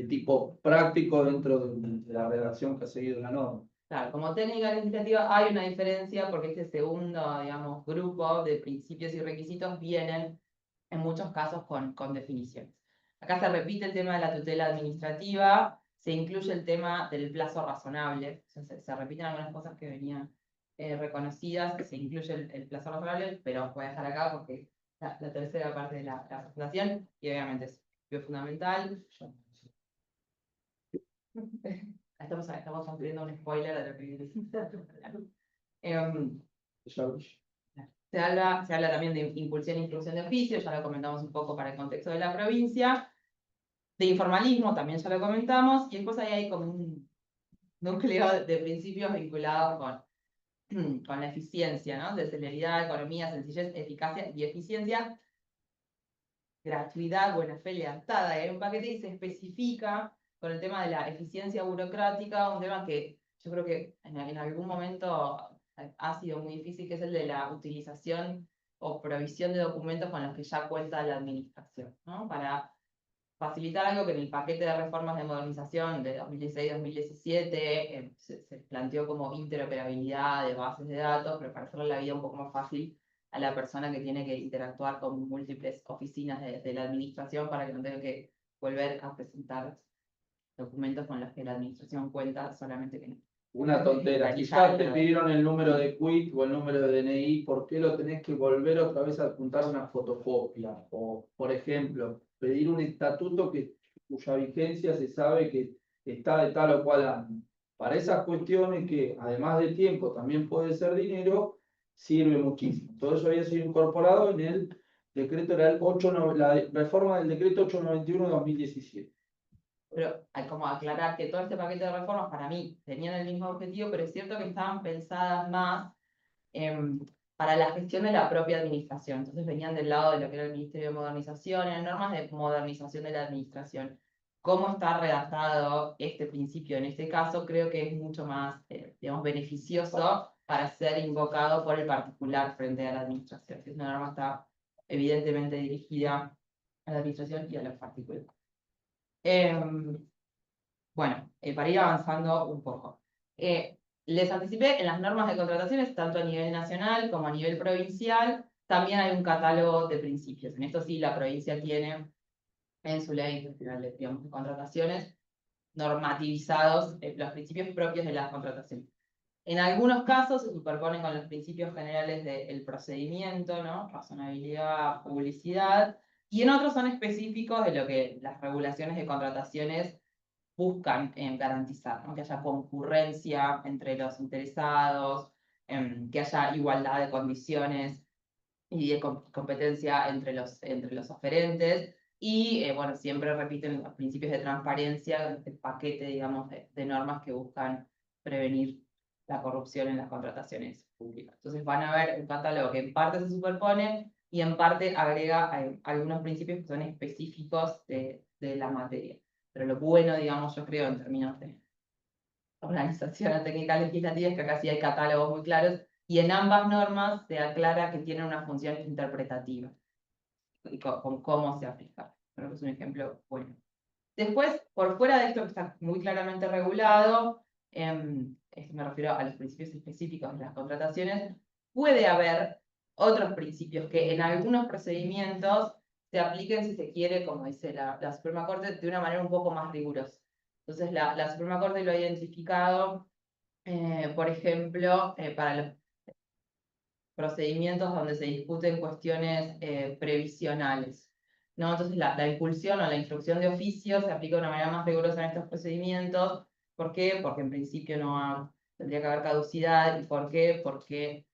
Speaker 2: tipo práctico dentro de la redacción que ha seguido la norma.
Speaker 4: Claro, como técnica legislativa hay una diferencia porque este segundo, digamos, grupo de principios y requisitos vienen en muchos casos con definiciones. Acá se repite el tema de la tutela administrativa, se incluye el tema del plazo razonable, o sea, se repiten algunas cosas que venían reconocidas, se incluye el plazo razonable, pero voy a dejar acá porque la tercera parte de la presentación, y obviamente es fundamental. Estamos cumpliendo un spoiler de lo que viene. Se habla también de impulsión e inclusión de oficio, ya lo comentamos un poco para el contexto de la provincia. De informalismo también ya lo comentamos, y después ahí hay como un núcleo de principios vinculados con la eficiencia, ¿no? De celeridad, economía, sencillez, eficacia y eficiencia. Gratuidad, buena fe, lealtad. Hay un paquete y se especifica con el tema de la eficiencia burocrática, un tema que yo creo que en algún momento ha sido muy difícil, que es el de la utilización o provisión de documentos con los que ya cuenta la administración, ¿no? Para facilitar algo que en el paquete de reformas de modernización de 2016-2017 se planteó como interoperabilidad de bases de datos, pero para hacerle la vida un poco más fácil a la persona que tiene que interactuar con múltiples oficinas de la administración para que no tenga que volver a presentar documentos con los que la administración cuenta, solamente que no.
Speaker 2: Una tontera, quizás te pidieron el número de quit o el número de DNI, ¿por qué lo tenés que volver otra vez a adjuntar una fotocopia? O, por ejemplo, pedir un estatuto cuya vigencia se sabe que está de tal o cual año. Para esas cuestiones que, además de tiempo, también puede ser dinero, sirve muchísimo. Todo eso había sido incorporado en el decreto, era la reforma del decreto 891 de 2017.
Speaker 4: Pero hay como aclarar que todo este paquete de reformas para mí tenían el mismo objetivo, pero es cierto que estaban pensadas más para la gestión de la propia administración. Entonces venían del lado de lo que era el Ministerio de Modernización, eran normas de modernización de la administración. Cómo está redactado este principio en este caso, creo que es mucho más, digamos, beneficioso para ser invocado por el particular frente a la administración. Esta norma está evidentemente dirigida a la administración y a los particulares. Bueno, para ir avanzando un poco. Les anticipé, en las normas de contrataciones, tanto a nivel nacional como a nivel provincial, también hay un catálogo de principios. En esto sí, la provincia tiene en su ley nacional de contrataciones, normativizados los principios propios de las contrataciones. En algunos casos se superponen con los principios generales del procedimiento, ¿no? Razonabilidad, publicidad, y en otros son específicos de lo que las regulaciones de contrataciones buscan garantizar, ¿no? Que haya concurrencia entre los interesados, que haya igualdad de condiciones y de competencia entre los oferentes, y bueno, siempre repiten los principios de transparencia, este paquete, digamos, de normas que buscan prevenir la corrupción en las contrataciones públicas. Entonces van a ver un catálogo que en parte se superpone y en parte agrega algunos principios que son específicos de la materia. Pero lo bueno, digamos, yo creo, en términos de organización técnica legislativa, es que acá sí hay catálogos muy claros, y en ambas normas se aclara que tienen una función interpretativa, y con cómo se aplica. Creo que es un ejemplo bueno. Después, por fuera de esto que está muy claramente regulado, me refiero a los principios específicos de las contrataciones, puede haber otros principios que en algunos procedimientos se apliquen, si se quiere, como dice la Suprema Corte, de una manera un poco más rigurosa. Entonces, la Suprema Corte lo ha identificado, por ejemplo, para los procedimientos donde se discuten cuestiones previsionales, ¿no? Entonces, la impulsión o la instrucción de oficio se aplica de una manera más rigurosa en estos procedimientos. ¿Por qué? Porque en principio tendría que haber caducidad. ¿Y por qué? Porque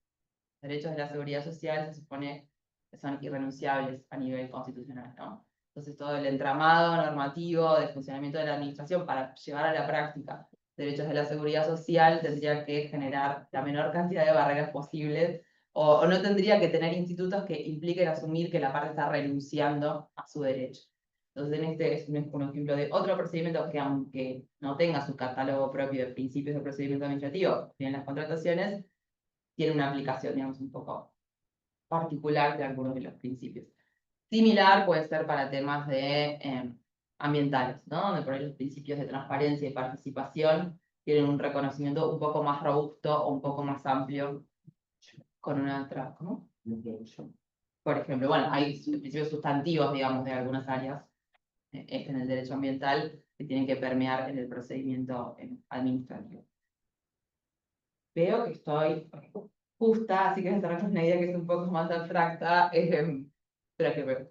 Speaker 4: los derechos de la seguridad social se supone que son irrenunciables a nivel constitucional, ¿no? Entonces, todo el entramado normativo de funcionamiento de la administración para llevar a la práctica derechos de la seguridad social tendría que generar la menor cantidad de barreras posibles, o no tendría que tener institutos que impliquen asumir que la parte está renunciando a su derecho. Entonces, este es un ejemplo de otro procedimiento que, aunque no tenga su catálogo propio de principios de procedimiento administrativo, en las contrataciones, tiene una aplicación, digamos, un poco particular de algunos de los principios. Similar puede ser para temas ambientales, ¿no? Donde por ahí los principios de transparencia y participación tienen un reconocimiento un poco más robusto o un poco más amplio con una otra, ¿cómo? Por ejemplo, bueno, hay principios sustantivos, digamos, de algunas áreas en el derecho ambiental que tienen que permear en el procedimiento administrativo. Veo que estoy justa, así que voy a cerrar con una idea que es un poco más abstracta, pero que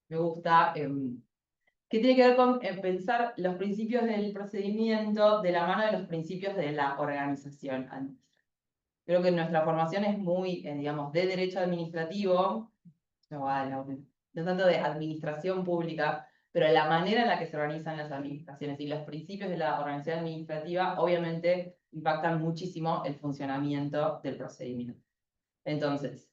Speaker 4: me gusta, que tiene que ver con pensar los principios del procedimiento de la mano de los principios de la organización administrativa. Creo que nuestra formación es muy, digamos, de derecho administrativo, no tanto de administración pública, pero la manera en la que se organizan las administraciones y los principios de la organización administrativa obviamente impactan muchísimo el funcionamiento del procedimiento. Entonces,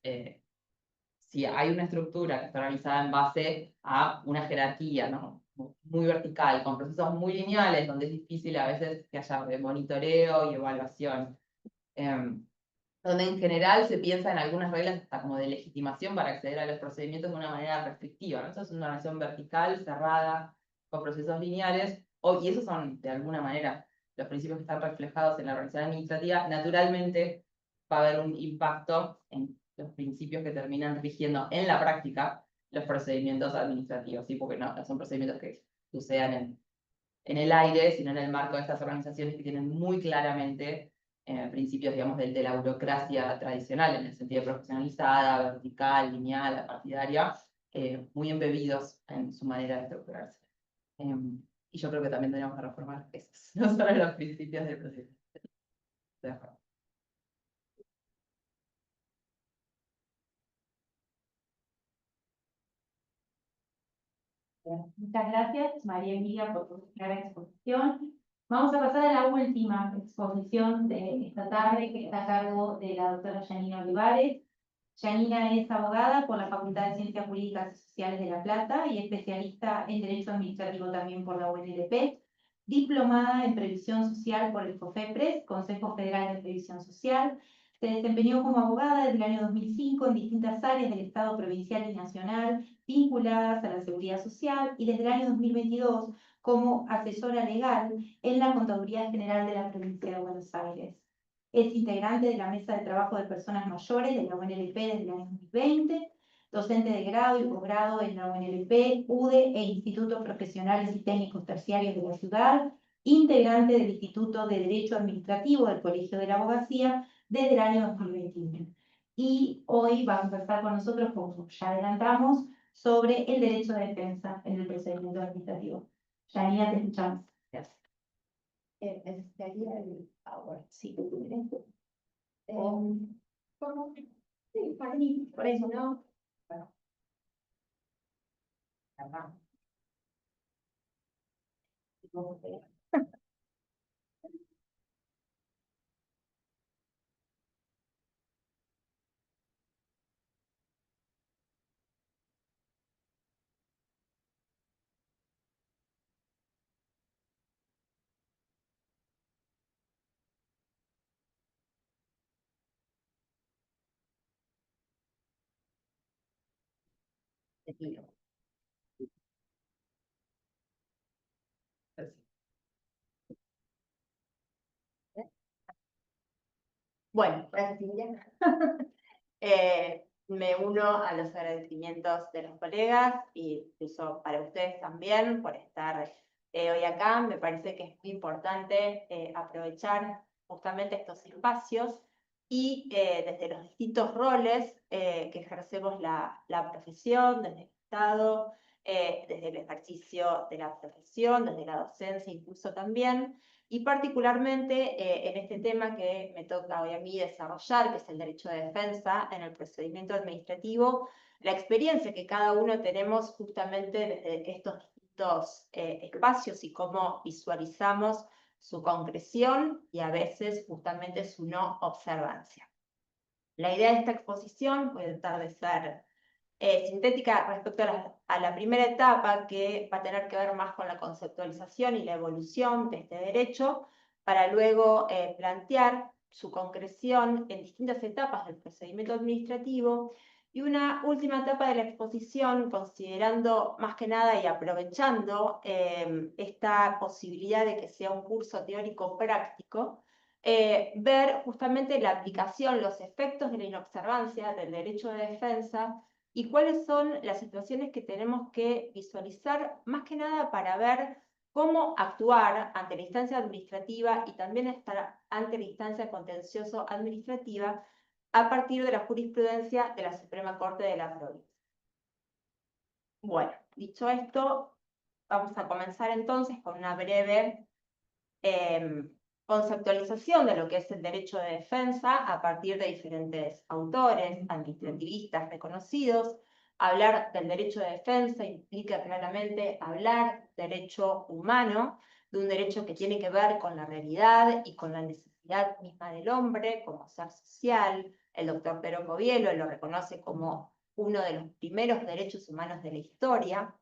Speaker 4: si hay una estructura que está organizada en base a una jerarquía, ¿no?, muy vertical, con procesos muy lineales, donde es difícil a veces que haya monitoreo y evaluación, donde en general se piensa en algunas reglas hasta como de legitimación para acceder a los procedimientos de una manera restrictiva, ¿no? Eso es una organización vertical, cerrada, con procesos lineales, y esos son, de alguna manera, los principios que están reflejados en la organización administrativa. Naturalmente va a haber un impacto en los principios que terminan rigiendo en la práctica los procedimientos administrativos, ¿sí? Porque no son procedimientos que sucedan en el aire, sino en el marco de estas organizaciones que tienen muy claramente principios, digamos, de la burocracia tradicional, en el sentido profesionalizada, vertical, lineal, partidaria, muy embebidos en su manera de estructurarse. Y yo creo que también tenemos que reformar esos, no solo los principios del proceso. De acuerdo.
Speaker 1: Muchas gracias, María Emilia, por tu clara exposición. Vamos a pasar a la última exposición de esta tarde, que está a cargo de la doctora Yanina Olivares. Yanina es abogada por la Facultad de Ciencias Jurídicas y Sociales de La Plata y especialista en Derecho Administrativo también por la UNLP, diplomada en Previsión Social por el COFEPRES, Consejo Federal de Previsión Social. Se desempeñó como abogada desde el año 2005 en distintas áreas del Estado provincial y nacional vinculadas a la seguridad social, y desde el año 2022 como asesora legal en la Contaduría General de la Provincia de Buenos Aires. Es integrante de la Mesa de Trabajo de Personas Mayores de la UNLP desde el año 2020. docente de grado y posgrado en la UNLP, UDE e Institutos Profesionales y Técnicos Terciarios de la Ciudad, integrante del Instituto de Derecho Administrativo del Colegio de la Abogacía desde el año 2021. Y hoy va a conversar con nosotros, como ya adelantamos, sobre el derecho de defensa en el procedimiento administrativo. Janina, te escuchamos. Gracias.
Speaker 5: Necesitaría el ahora.
Speaker 1: Sí.
Speaker 5: ¿Cómo? Sí, para mí, por eso, ¿no? Bueno. Ajá. Bueno, gracias, Silvia. Me uno a los agradecimientos de los colegas y incluso para ustedes también por estar hoy acá. Me parece que es muy importante aprovechar justamente estos espacios y desde los distintos roles que ejercemos la profesión, desde el Estado, desde el ejercicio de la profesión, desde la docencia incluso también, y particularmente en este tema que me toca hoy a mí desarrollar, que es el derecho de defensa en el procedimiento administrativo, la experiencia que cada uno tenemos justamente desde estos distintos espacios y cómo visualizamos su concreción y a veces justamente su no observancia. La idea de esta exposición, voy a tratar de ser sintética respecto a la primera etapa, que va a tener que ver más con la conceptualización y la evolución de este derecho, para luego plantear su concreción en distintas etapas del procedimiento administrativo, y una última etapa de la exposición, considerando más que nada y aprovechando esta posibilidad de que sea un curso teórico práctico, ver justamente la aplicación, los efectos de la inobservancia del derecho de defensa y cuáles son las situaciones que tenemos que visualizar, más que nada para ver cómo actuar ante la instancia administrativa y también estar ante la instancia contencioso-administrativa a partir de la jurisprudencia de la Suprema Corte de la provincia. Bueno, dicho esto, vamos a comenzar entonces con una breve conceptualización de lo que es el derecho de defensa a partir de diferentes autores, administrativistas reconocidos. Hablar del derecho de defensa implica claramente hablar derecho humano, de un derecho que tiene que ver con la realidad y con la necesidad misma del hombre como ser social. El doctor Pedro Covielo lo reconoce como uno de los primeros derechos humanos de la historia,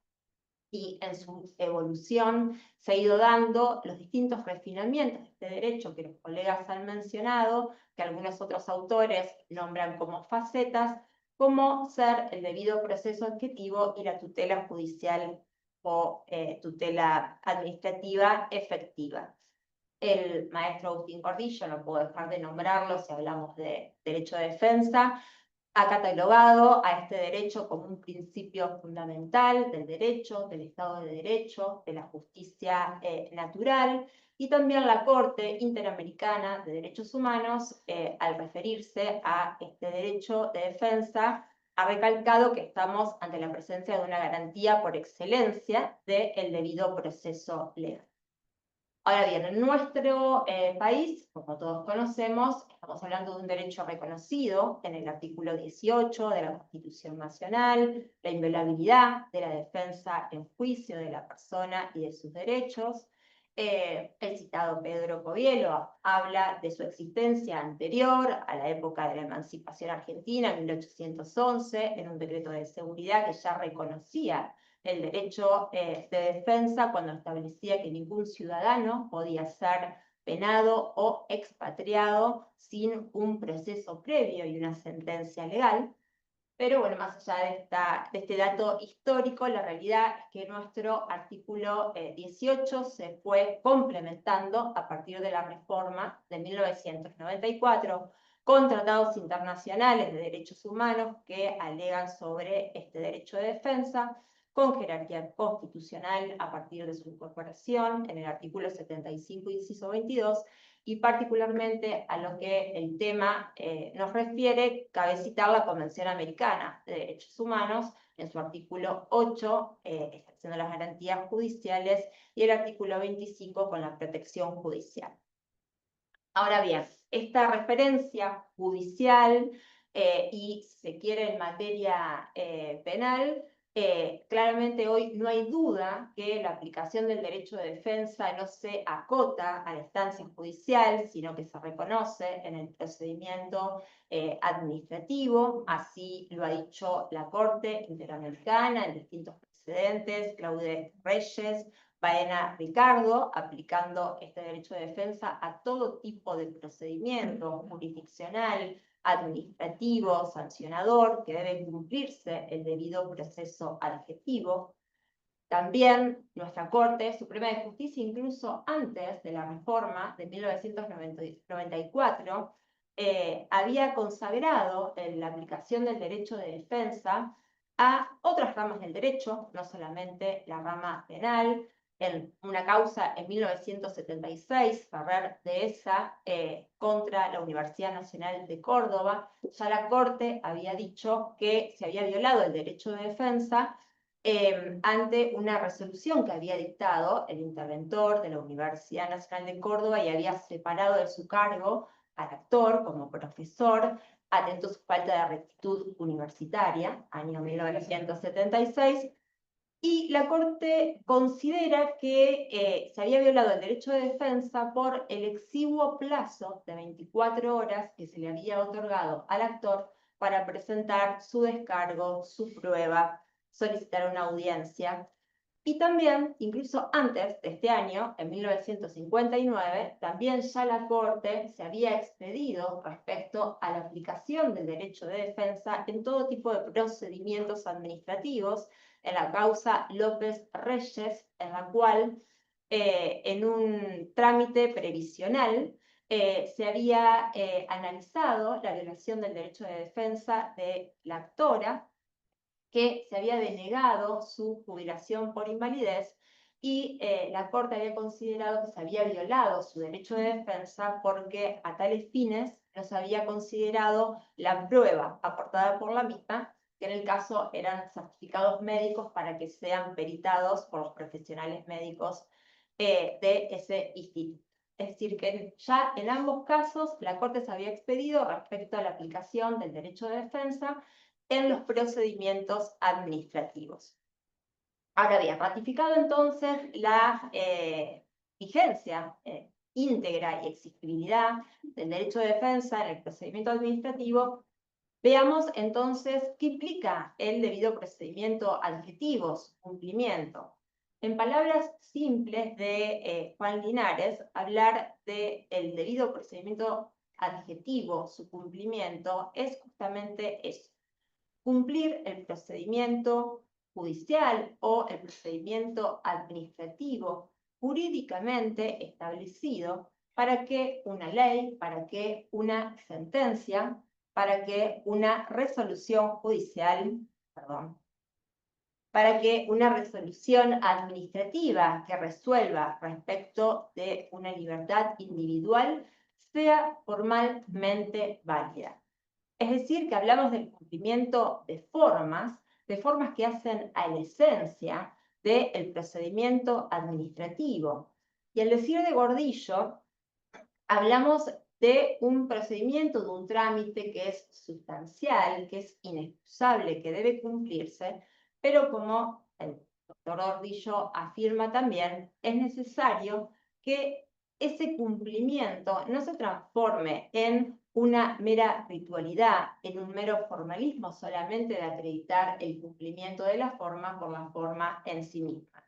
Speaker 5: y en su evolución se ha ido dando los distintos refinamientos de este derecho que los colegas han mencionado, que algunos otros autores nombran como facetas, como ser el debido proceso objetivo y la tutela judicial o tutela administrativa efectiva. El maestro Agustín Cordillo, no puedo dejar de nombrarlo si hablamos de derecho de defensa, ha catalogado a este derecho como un principio fundamental del derecho, del Estado de Derecho, de la justicia natural, y también la Corte Interamericana de Derechos Humanos, al referirse a este derecho de defensa, ha recalcado que estamos ante la presencia de una garantía por excelencia del debido proceso legal. Ahora bien, en nuestro país, como todos conocemos, estamos hablando de un derecho reconocido en el artículo 18 de la Constitución Nacional, la inviolabilidad de la defensa en juicio de la persona y de sus derechos. El citado Pedro Covielo habla de su existencia anterior a la época de la emancipación argentina, en 1811, en un decreto de seguridad que ya reconocía el derecho de defensa cuando establecía que ningún ciudadano podía ser penado o expatriado sin un proceso previo y una sentencia legal. Pero bueno, más allá de este dato histórico, la realidad es que nuestro artículo 18 se fue complementando a partir de la reforma de 1994 con tratados internacionales de derechos humanos que alegan sobre este derecho de defensa, con jerarquía constitucional a partir de su incorporación en el artículo 75, inciso 22, y particularmente a lo que el tema nos refiere, cabe citar la Convención Americana de Derechos Humanos en su artículo 8, estableciendo las garantías judiciales, y el artículo 25 con la protección judicial. Ahora bien, esta referencia judicial y, si se quiere, en materia penal, claramente hoy no hay duda que la aplicación del derecho de defensa no se acota a la instancia judicial, sino que se reconoce en el procedimiento administrativo. Así lo ha dicho la Corte Interamericana en distintos precedentes, Claude Reyes, Baena Ricardo, aplicando este derecho de defensa a todo tipo de procedimiento jurisdiccional, administrativo, sancionador, que debe cumplirse el debido proceso adjetivo. También nuestra Corte Suprema de Justicia, incluso antes de la reforma de 1994, había consagrado en la aplicación del derecho de defensa a otras ramas del derecho, no solamente la rama penal. En una causa en 1976, Ferrer Dehesa, contra la Universidad Nacional de Córdoba, ya la Corte había dicho que se había violado el derecho de defensa ante una resolución que había dictado el interventor de la Universidad Nacional de Córdoba y había separado de su cargo al actor como profesor, atento a su falta de rectitud universitaria, año 1976, y la Corte considera que se había violado el derecho de defensa por el exiguo plazo de 24 horas que se le había otorgado al actor para presentar su descargo, su prueba, solicitar una audiencia. Y también, incluso antes de este año, en 1959, también ya la Corte se había expedido respecto a la aplicación del derecho de defensa en todo tipo de procedimientos administrativos, en la causa López Reyes, en la cual, en un trámite previsional, se había analizado la violación del derecho de defensa de la actora, que se había denegado su jubilación por invalidez, y la Corte había considerado que se había violado su derecho de defensa porque a tales fines no se había considerado la prueba aportada por la misma, que en el caso eran certificados médicos para que sean peritados por los profesionales médicos de ese instituto. Es decir, que ya en ambos casos la Corte se había expedido respecto a la aplicación del derecho de defensa en los procedimientos administrativos. Ahora bien, ratificado entonces la vigencia íntegra y exigibilidad del derecho de defensa en el procedimiento administrativo, veamos entonces qué implica el debido procedimiento adjetivo, su cumplimiento. En palabras simples de Juan Linares, hablar del debido procedimiento adjetivo, su cumplimiento, es justamente eso: cumplir el procedimiento judicial o el procedimiento administrativo jurídicamente establecido para que una ley, para que una sentencia, para que una resolución judicial, para que una resolución administrativa que resuelva respecto de una libertad individual sea formalmente válida. Es decir, que hablamos del cumplimiento de formas que hacen a la esencia del procedimiento administrativo. Y al decir de Gordillo, hablamos de un procedimiento, de un trámite que es sustancial, que es inexcusable, que debe cumplirse, pero como el doctor Gordillo afirma también, es necesario que ese cumplimiento no se transforme en una mera ritualidad, en un mero formalismo solamente de acreditar el cumplimiento de la forma por la forma en sí misma.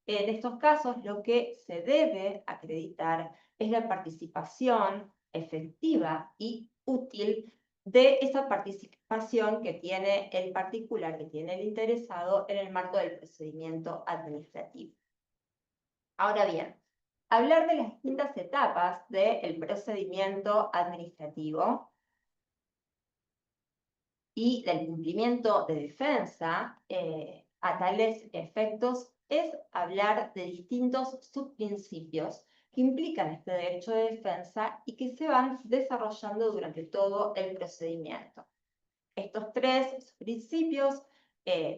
Speaker 5: En estos casos, lo que se debe acreditar es la participación efectiva y útil de esa participación que tiene el particular, que tiene el interesado en el marco del procedimiento administrativo. Ahora bien, hablar de las distintas etapas del procedimiento administrativo y del cumplimiento de defensa a tales efectos es hablar de distintos subprincipios que implican este derecho de defensa y que se van desarrollando durante todo el procedimiento. Estos tres principios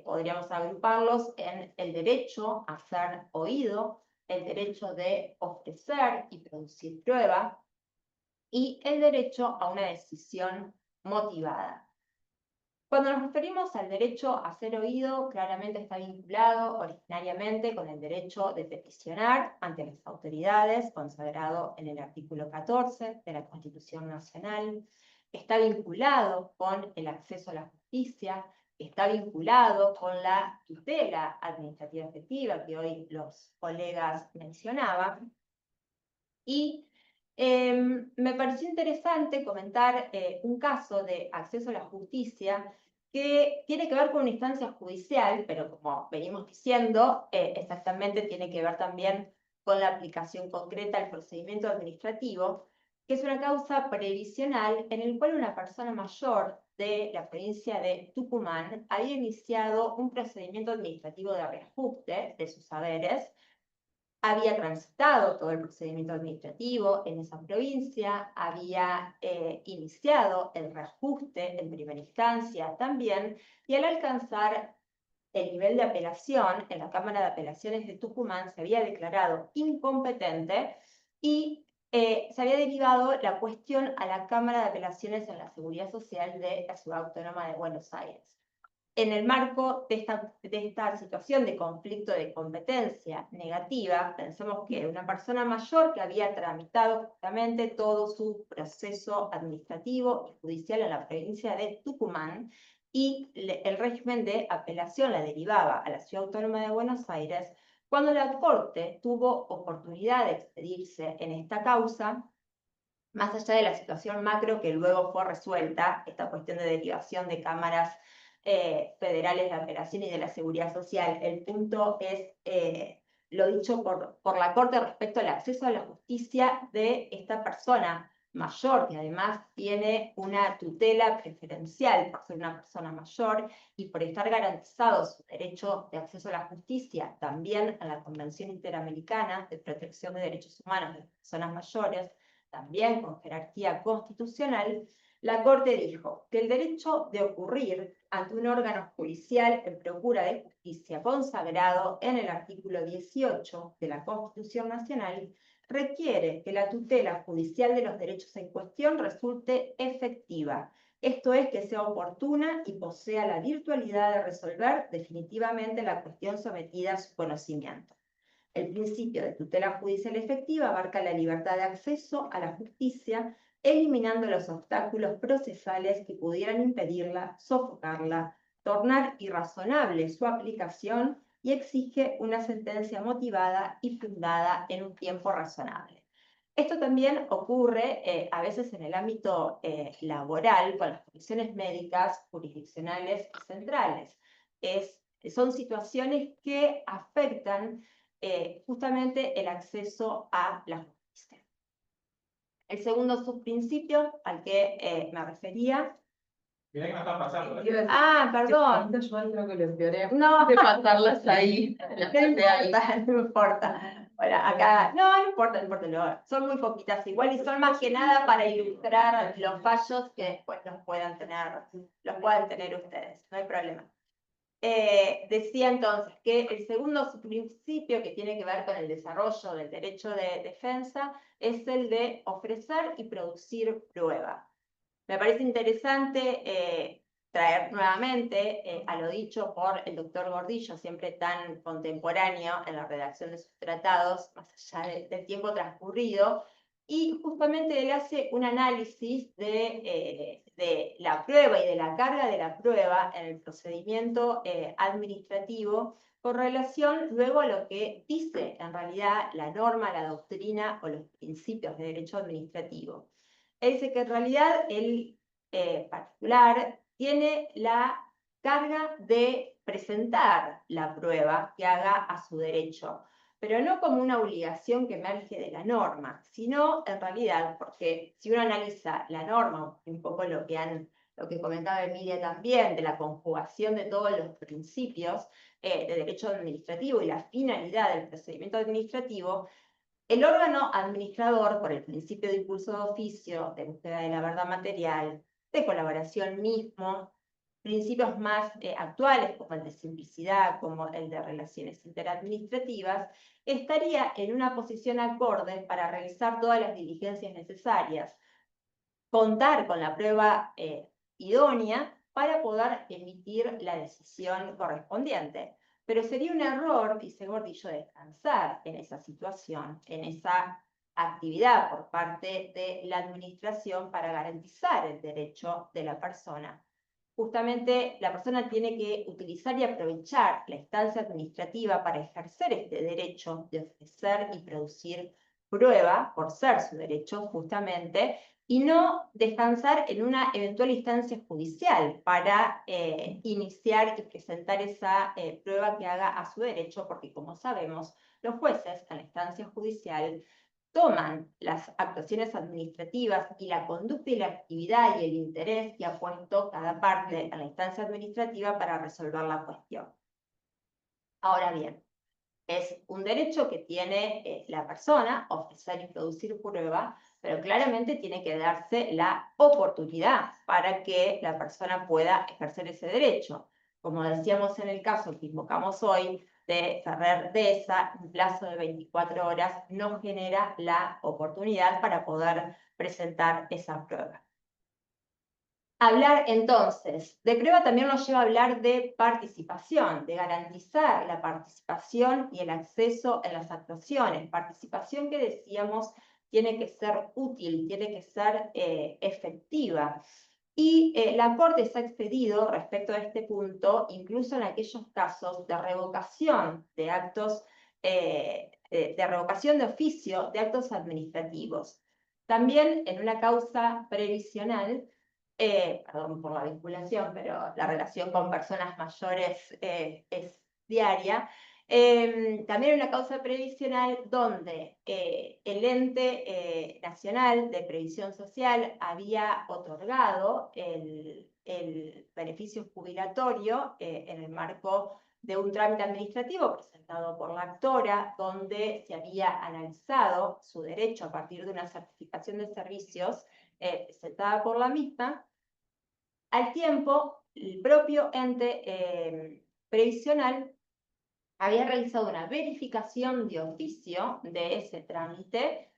Speaker 5: podríamos agruparlos en el derecho a ser oído, el derecho de ofrecer y producir prueba y el derecho a una decisión motivada. Cuando nos referimos al derecho a ser oído, claramente está vinculado originariamente con el derecho de peticionar ante las autoridades, consagrado en el artículo 14 de la Constitución Nacional. Está vinculado con el acceso a la justicia, está vinculado con la tutela administrativa efectiva que hoy los colegas mencionaban. Y me pareció interesante comentar un caso de acceso a la justicia que tiene que ver con una instancia judicial, pero como venimos diciendo, exactamente tiene que ver también con la aplicación concreta al procedimiento administrativo, que es una causa previsional en el cual una persona mayor de la provincia de Tucumán había iniciado un procedimiento administrativo de reajuste de sus haberes, había transitado todo el procedimiento administrativo en esa provincia, había iniciado el reajuste en primera instancia también, y al alcanzar el nivel de apelación en la Cámara de Apelaciones de Tucumán se había declarado incompetente y se había derivado la cuestión a la Cámara de Apelaciones en la Seguridad Social de la Ciudad Autónoma de Buenos Aires. En el marco de esta situación de conflicto de competencia negativa, pensemos que una persona mayor que había tramitado justamente todo su proceso administrativo y judicial en la provincia de Tucumán y el régimen de apelación la derivaba a la Ciudad Autónoma de Buenos Aires, cuando la Corte tuvo oportunidad de expedirse en esta causa, más allá de la situación macro que luego fue resuelta, esta cuestión de derivación de cámaras federales de apelación y de la seguridad social. El punto es lo dicho por la Corte respecto al acceso a la justicia de esta persona mayor, que además tiene una tutela preferencial por ser una persona mayor y por estar garantizado su derecho de acceso a la justicia, también en la Convención Interamericana de Protección de Derechos Humanos de las Personas Mayores, también con jerarquía constitucional. La Corte dijo que el derecho de ocurrir ante un órgano judicial en procura de justicia consagrado en el artículo 18 de la Constitución Nacional requiere que la tutela judicial de los derechos en cuestión resulte efectiva, esto es, que sea oportuna y posea la virtualidad de resolver definitivamente la cuestión sometida a su conocimiento. El principio de tutela judicial efectiva abarca la libertad de acceso a la justicia, eliminando los obstáculos procesales que pudieran impedirla, sofocarla, tornar irrazonable su aplicación y exige una sentencia motivada y fundada en un tiempo razonable. Esto también ocurre a veces en el ámbito laboral con las comisiones médicas, jurisdiccionales y centrales. Son situaciones que afectan justamente el acceso a la justicia. El segundo subprincipio al que me refería.
Speaker 3: Mirá que no están pasando.
Speaker 5: Ah, perdón.
Speaker 4: Yo creo que lo empeoré.
Speaker 5: No,
Speaker 4: de pasarlas ahí.
Speaker 5: no importa. Bueno, acá, no importa, son muy poquitas igual y son más que nada para ilustrar los fallos que después los puedan tener ustedes, no hay problema. Decía entonces que el segundo subprincipio que tiene que ver con el desarrollo del derecho de defensa es el de ofrecer y producir prueba. Me parece interesante traer nuevamente a lo dicho por el doctor Gordillo, siempre tan contemporáneo en la redacción de sus tratados, más allá del tiempo transcurrido, y justamente él hace un análisis de la prueba y de la carga de la prueba en el procedimiento administrativo con relación luego a lo que dice en realidad la norma, la doctrina o los principios de derecho administrativo. Él dice que en realidad el particular tiene la carga de presentar la prueba que haga a su derecho, pero no como una obligación que emerge de la norma, sino en realidad porque si uno analiza la norma, un poco lo que han lo que comentaba Emilia también, de la conjugación de todos los principios de derecho administrativo y la finalidad del procedimiento administrativo, el órgano administrador, por el principio de impulso de oficio, de búsqueda de la verdad material, de colaboración mismo, principios más actuales como el de simplicidad, como el de relaciones interadministrativas, estaría en una posición acorde para realizar todas las diligencias necesarias, contar con la prueba idónea para poder emitir la decisión correspondiente. Pero sería un error, dice Gordillo, descansar en esa situación, en esa actividad por parte de la administración para garantizar el derecho de la persona. Justamente la persona tiene que utilizar y aprovechar la instancia administrativa para ejercer este derecho de ofrecer y producir prueba, por ser su derecho justamente, y no descansar en una eventual instancia judicial para iniciar y presentar esa prueba que haga a su derecho, porque como sabemos, los jueces en la instancia judicial toman las actuaciones administrativas y la conducta y la actividad y el interés que ha puesto cada parte en la instancia administrativa para resolver la cuestión. Ahora bien, es un derecho que tiene la persona, ofrecer y producir prueba, pero claramente tiene que darse la oportunidad para que la persona pueda ejercer ese derecho. Como decíamos en el caso que invocamos hoy de Ferrer Deza, un plazo de 24 horas no genera la oportunidad para poder presentar esa prueba. Hablar entonces de prueba también nos lleva a hablar de participación, de garantizar la participación y el acceso en las actuaciones. Participación que decíamos tiene que ser útil, tiene que ser efectiva. Y la Corte se ha expedido respecto a este punto, incluso en aquellos casos de revocación de actos, de revocación de oficio de actos administrativos. También en una causa previsional, perdón por la vinculación, pero la relación con personas mayores es diaria. También una causa previsional donde el ente nacional de previsión social había otorgado el beneficio jubilatorio en el marco de un trámite administrativo presentado por la actora, donde se había analizado su derecho a partir de una certificación de servicios presentada por la misma. Al tiempo, el propio ente previsional había realizado una verificación de oficio de ese trámite,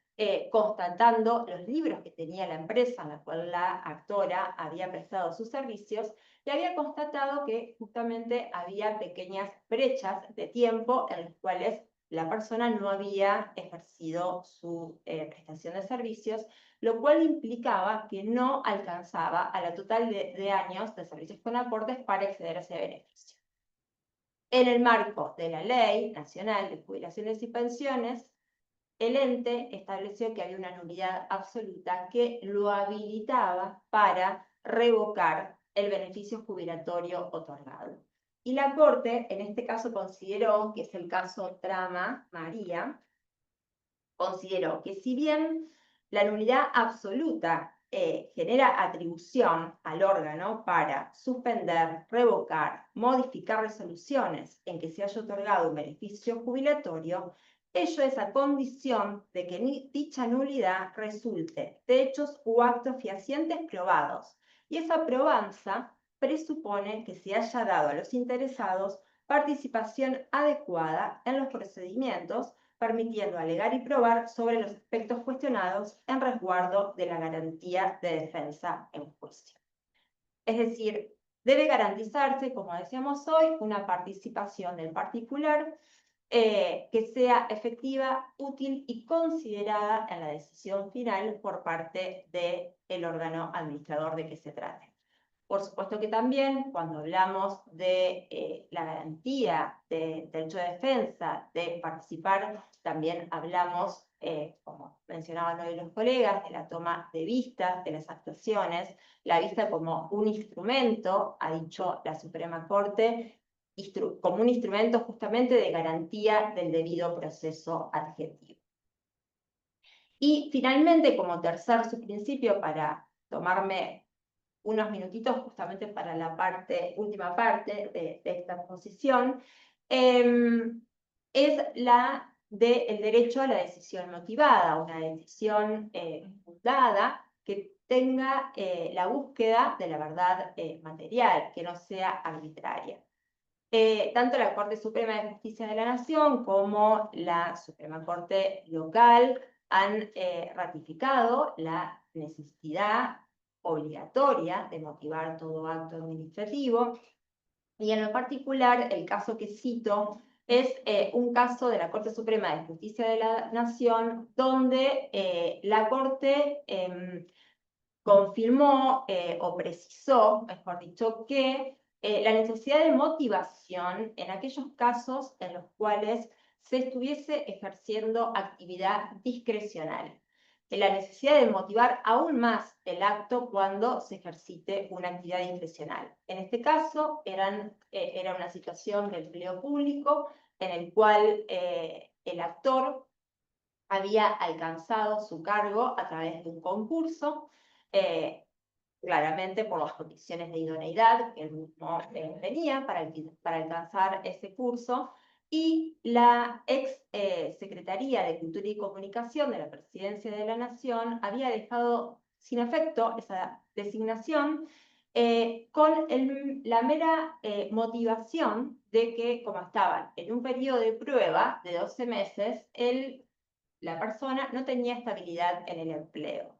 Speaker 5: constatando los libros que tenía la empresa en la cual la actora había prestado sus servicios, y había constatado que justamente había pequeñas brechas de tiempo en las cuales la persona no había ejercido su prestación de servicios, lo cual implicaba que no alcanzaba a la total de años de servicios con aportes para acceder a ese beneficio. En el marco de la Ley Nacional de Jubilaciones y Pensiones, el ente estableció que había una nulidad absoluta que lo habilitaba para revocar el beneficio jubilatorio otorgado. Y la Corte, en este caso, consideró, que es el caso Trama María, consideró que si bien la nulidad absoluta genera atribución al órgano para suspender, revocar, modificar resoluciones en que se haya otorgado un beneficio jubilatorio, ello es a condición de que dicha nulidad resulte de hechos u actos fehacientes probados, y esa probanza presupone que se haya dado a los interesados participación adecuada en los procedimientos, permitiendo alegar y probar sobre los aspectos cuestionados en resguardo de la garantía de defensa en juicio. Es decir, debe garantizarse, como decíamos hoy, una participación del particular que sea efectiva, útil y considerada en la decisión final por parte del órgano administrador de que se trate. Por supuesto que también, cuando hablamos de la garantía de derecho de defensa, de participar, también hablamos, como mencionaban hoy los colegas, de la toma de vista de las actuaciones, la vista como un instrumento, ha dicho la Suprema Corte, como un instrumento justamente de garantía del debido proceso adjetivo. Y finalmente, como tercer subprincipio, para tomarme unos minutitos justamente para la última parte de esta exposición, es la del derecho a la decisión motivada, una decisión fundada que tenga la búsqueda de la verdad material, que no sea arbitraria. Tanto la Corte Suprema de Justicia de la Nación como la Suprema Corte local han ratificado la necesidad obligatoria de motivar todo acto administrativo. Y en lo particular, el caso que cito es un caso de la Corte Suprema de Justicia de la Nación, donde la Corte confirmó o precisó, mejor dicho, que la necesidad de motivación en aquellos casos en los cuales se estuviese ejerciendo actividad discrecional. La necesidad de motivar aún más el acto cuando se ejercite una actividad discrecional. En este caso, era una situación de empleo público en el cual el actor había alcanzado su cargo a través de un concurso, claramente por las condiciones de idoneidad que él mismo tenía para alcanzar ese curso, y la ex Secretaría de Cultura y Comunicación de la Presidencia de la Nación había dejado sin efecto esa designación con la mera motivación de que, como estaban en un periodo de prueba de 12 meses, la persona no tenía estabilidad en el empleo.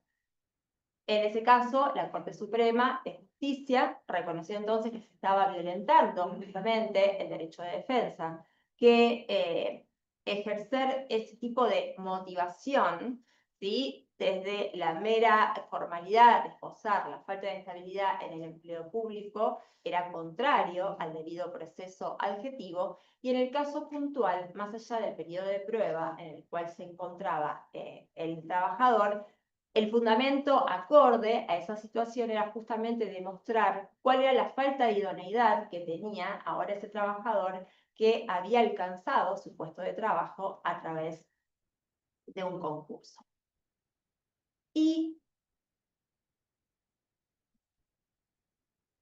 Speaker 5: En ese caso, la Corte Suprema de Justicia reconoció entonces que se estaba violentando justamente el derecho de defensa, que ejercer ese tipo de motivación, ¿sí?, desde la mera formalidad de esbozar la falta de estabilidad en el empleo público era contrario al debido proceso adjetivo, y en el caso puntual, más allá del periodo de prueba en el cual se encontraba el trabajador, el fundamento acorde a esa situación era justamente demostrar cuál era la falta de idoneidad que tenía ahora ese trabajador que había alcanzado su puesto de trabajo a través de un concurso. Y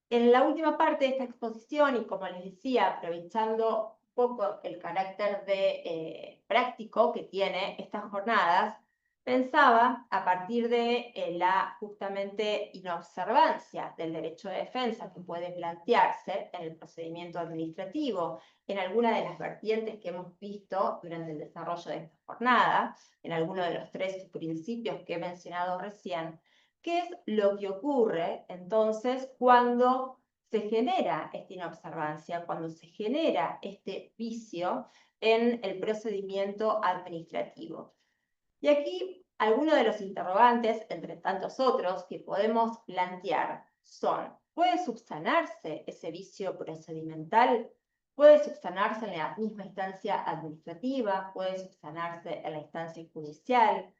Speaker 5: en la última parte de esta exposición, y como les decía, aprovechando un poco el carácter de práctico que tiene estas jornadas, pensaba, a partir de la justamente inobservancia del derecho de defensa que puede plantearse en el procedimiento administrativo, en alguna de las vertientes que hemos visto durante el desarrollo de esta jornada, en alguno de los 3 principios que he mencionado recién, ¿qué es lo que ocurre entonces cuando se genera esta inobservancia, cuando se genera este vicio en el procedimiento administrativo? Y aquí algunos de los interrogantes, entre tantos otros, que podemos plantear son: ¿puede subsanarse ese vicio procedimental? ¿Puede subsanarse en la misma instancia administrativa? ¿Puede subsanarse en la instancia judicial?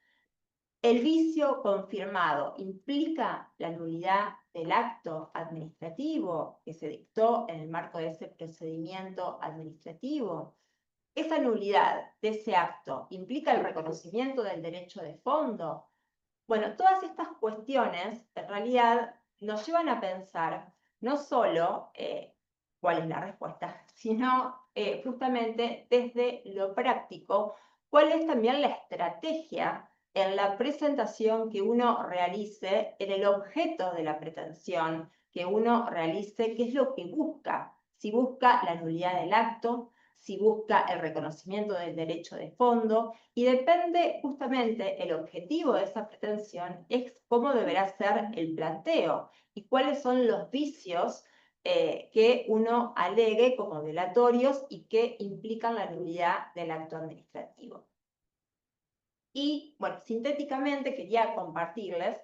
Speaker 5: ¿El vicio confirmado implica la nulidad del acto administrativo que se dictó en el marco de ese procedimiento administrativo? ¿Esa nulidad de ese acto implica el reconocimiento del derecho de fondo? Bueno, todas estas cuestiones en realidad nos llevan a pensar no solo cuál es la respuesta, sino justamente desde lo práctico, cuál es también la estrategia en la presentación que uno realice, en el objeto de la pretensión que uno realice, qué es lo que busca. Si busca la nulidad del acto, si busca el reconocimiento del derecho de fondo, y depende justamente el objetivo de esa pretensión, es cómo deberá ser el planteo y cuáles son los vicios que uno alegue como delatorios y que implican la nulidad del acto administrativo. Y, bueno, sintéticamente quería compartirles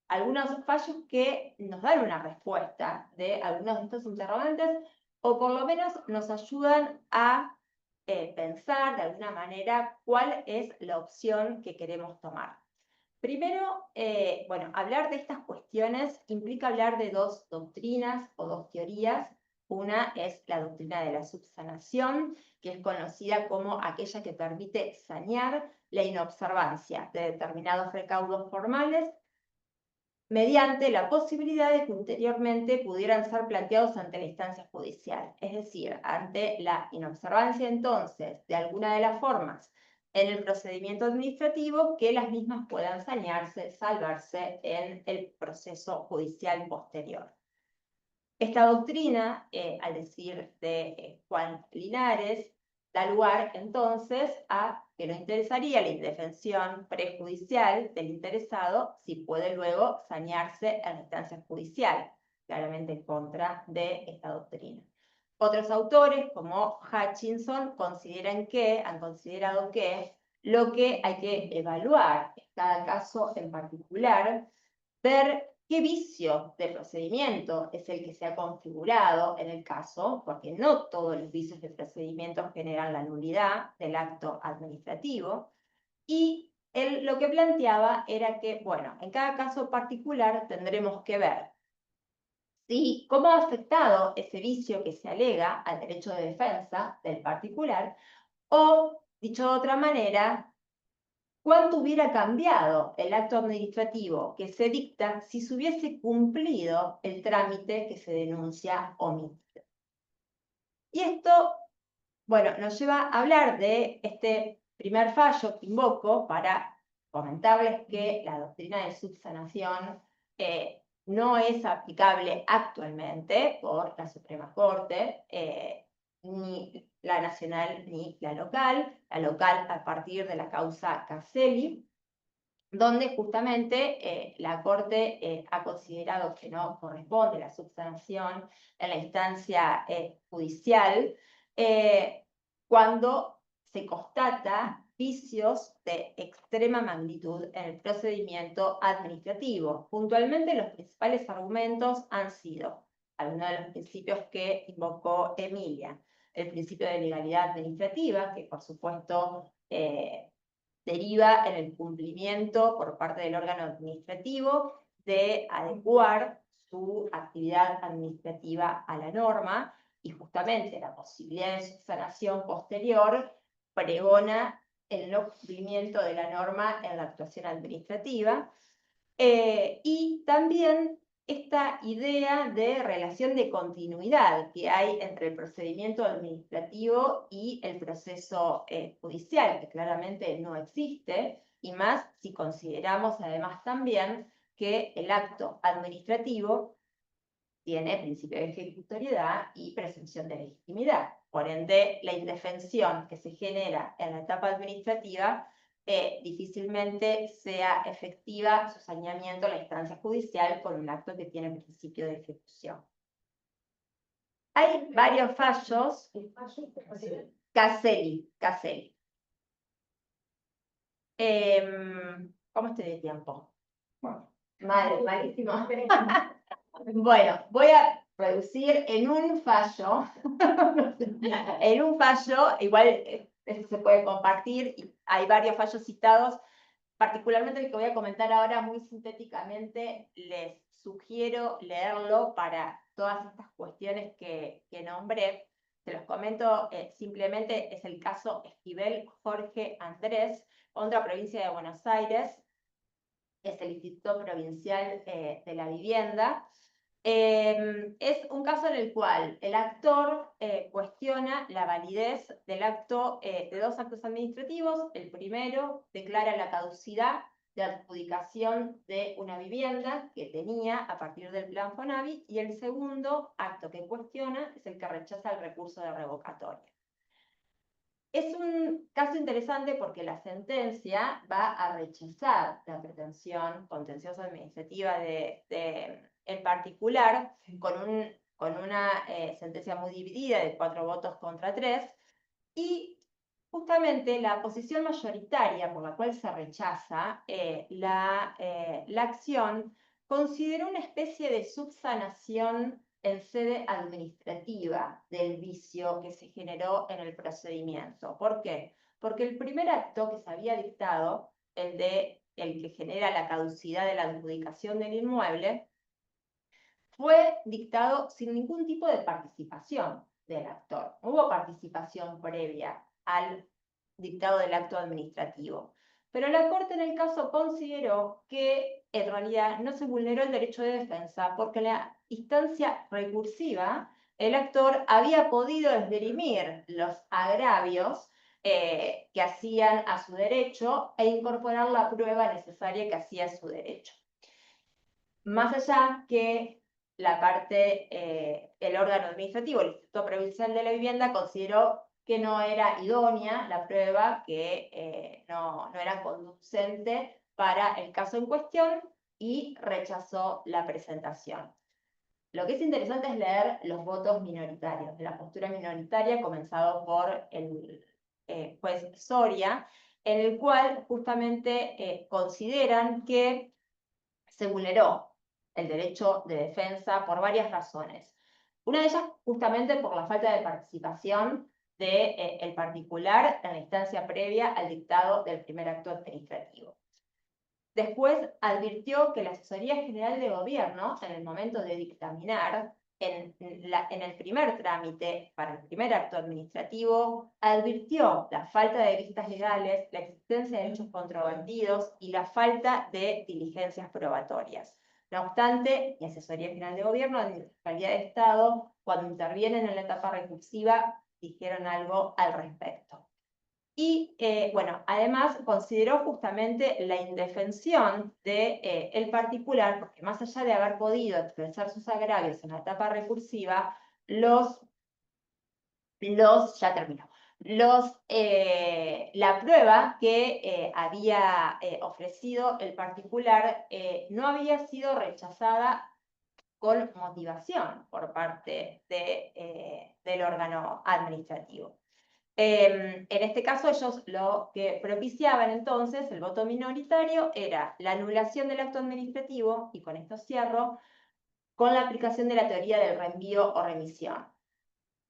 Speaker 5: algunos fallos que nos dan una respuesta de algunos de estos interrogantes, o por lo menos nos ayudan a pensar de alguna manera cuál es la opción que queremos tomar. Primero, bueno, hablar de estas cuestiones implica hablar de 2 doctrinas o 2 teorías. Una es la doctrina de la subsanación, que es conocida como aquella que permite sanear la inobservancia de determinados recaudos formales mediante la posibilidad de que ulteriormente pudieran ser planteados ante la instancia judicial. Es decir, ante la inobservancia entonces de alguna de las formas en el procedimiento administrativo, que las mismas puedan sanearse, salvarse en el proceso judicial posterior. Esta doctrina, al decir de Juan Linares, da lugar entonces a que no interesaría la indefensión prejudicial del interesado si puede luego sanearse en la instancia judicial, claramente en contra de esta doctrina. Otros autores, como Hutchinson, han considerado que lo que hay que evaluar en cada caso en particular, ver qué vicio de procedimiento es el que se ha configurado en el caso, porque no todos los vicios de procedimiento generan la nulidad del acto administrativo, y él lo que planteaba era que, bueno, en cada caso particular tendremos que ver cómo ha afectado ese vicio que se alega al derecho de defensa del particular, o, dicho de otra manera, ¿cuánto hubiera cambiado el acto administrativo que se dicta si se hubiese cumplido el trámite que se denuncia omitido? Y esto, bueno, nos lleva a hablar de este primer fallo que invoco para comentarles que la doctrina de subsanación no es aplicable actualmente por la Suprema Corte, ni la nacional ni la local a partir de la causa Caselli, donde justamente la Corte ha considerado que no corresponde la subsanación en la instancia judicial cuando se constata vicios de extrema magnitud en el procedimiento administrativo. Puntualmente, los principales argumentos han sido algunos de los principios que invocó Emilia: el principio de legalidad administrativa, que por supuesto deriva en el cumplimiento por parte del órgano administrativo de adecuar su actividad administrativa a la norma, y justamente la posibilidad de subsanación posterior pregona el no cumplimiento de la norma en la actuación administrativa, y también esta idea de relación de continuidad que hay entre el procedimiento administrativo y el proceso judicial, que claramente no existe, y más si consideramos además también que el acto administrativo tiene principio de ejecutoriedad y presunción de legitimidad. Por ende, la indefensión que se genera en la etapa administrativa difícilmente sea efectiva su saneamiento a la instancia judicial con un acto que tiene principio de ejecución. Hay varios fallos. Caselli. ¿Cómo estoy de tiempo? Malísimo. Bueno, voy a reducir en un fallo, igual se puede compartir, y hay varios fallos citados, particularmente el que voy a comentar ahora muy sintéticamente. Les sugiero leerlo para todas estas cuestiones que nombré. Se los comento simplemente. Es el caso Esquivel Jorge Andrés contra Provincia de Buenos Aires. Es el Instituto Provincial de la Vivienda. Es un caso en el cual el actor cuestiona la validez del acto, de dos actos administrativos. El primero declara la caducidad de adjudicación de una vivienda que tenía a partir del plan Fonavi, y el segundo acto que cuestiona es el que rechaza el recurso de revocatoria. Es un caso interesante porque la sentencia va a rechazar la pretensión contenciosa administrativa en particular, con una sentencia muy dividida de 4 votos contra 3, y justamente la posición mayoritaria por la cual se rechaza la acción consideró una especie de subsanación en sede administrativa del vicio que se generó en el procedimiento. ¿Por qué? Porque el primer acto que se había dictado, el que genera la caducidad de la adjudicación del inmueble, fue dictado sin ningún tipo de participación del actor. No hubo participación previa al dictado del acto administrativo. Pero la Corte en el caso consideró que en realidad no se vulneró el derecho de defensa porque en la instancia recursiva el actor había podido esgrimir los agravios que hacían a su derecho e incorporar la prueba necesaria que hacía a su derecho. Más allá que la parte, el órgano administrativo, el Instituto Provincial de la Vivienda, consideró que no era idónea la prueba, que no era conducente para el caso en cuestión y rechazó la presentación. Lo que es interesante es leer los votos minoritarios, de la postura minoritaria, comenzado por el juez Soria, en el cual justamente consideran que se vulneró el derecho de defensa por varias razones. Una de ellas justamente por la falta de participación del particular en la instancia previa al dictado del primer acto administrativo. Después advirtió que la Asesoría General de Gobierno, en el momento de dictaminar, en el primer trámite para el primer acto administrativo, advirtió la falta de vistas legales, la existencia de hechos controvertidos y la falta de diligencias probatorias. No obstante, la Asesoría General de Gobierno y la Fiscalía de Estado, cuando intervienen en la etapa recursiva, dijeron algo al respecto. Y, bueno, además consideró justamente la indefensión del particular, porque más allá de haber podido expresar sus agravios en la etapa recursiva, ya terminó, la prueba que había ofrecido el particular no había sido rechazada con motivación por parte del órgano administrativo. En este caso, ellos lo que propiciaban entonces, el voto minoritario, era la anulación del acto administrativo, y con esto cierro, con la aplicación de la teoría del reenvío o remisión.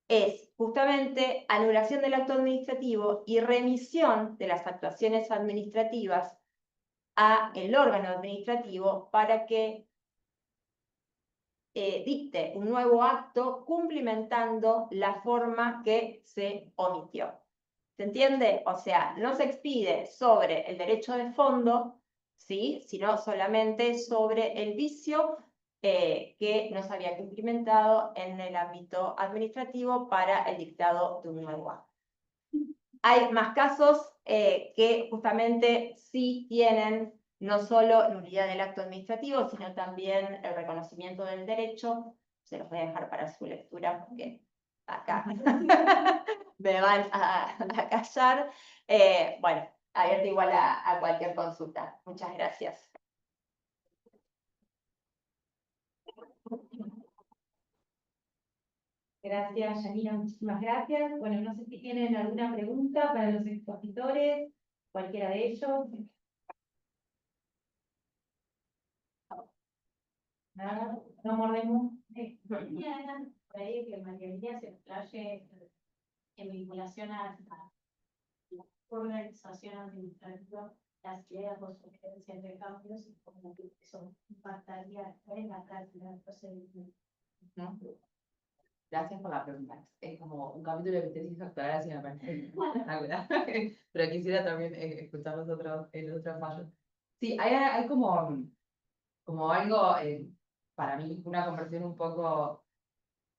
Speaker 5: Es justamente anulación del acto administrativo y remisión de las actuaciones administrativas a el órgano administrativo para que dicte un nuevo acto cumplimentando la forma que se omitió. ¿Se entiende? O sea, no se expide sobre el derecho de fondo, ¿sí?, sino solamente sobre el vicio que no se había cumplimentado en el ámbito administrativo para el dictado de un nuevo acto. Hay más casos que justamente sí tienen no solo nulidad del acto administrativo, sino también el reconocimiento del derecho. Se los voy a dejar para su lectura porque acá me van a callar. Bueno, abierto igual a cualquier consulta. Muchas gracias.
Speaker 1: Gracias, Yanina, muchísimas gracias. Bueno, no sé si tienen alguna pregunta para los expositores, cualquiera de ellos. Nada, no mordemos.
Speaker 6: Por ahí que María se explaye en vinculación a la organización administrativa, las ideas o sugerencias de cambios y cómo eso impactaría en la práctica del procedimiento.
Speaker 4: Gracias por la pregunta. Es como un capítulo de mi tesis doctoral, así me parece espectacular. Pero quisiera también escuchar los otros fallos. Sí, hay como algo, para mí, una conversión un poco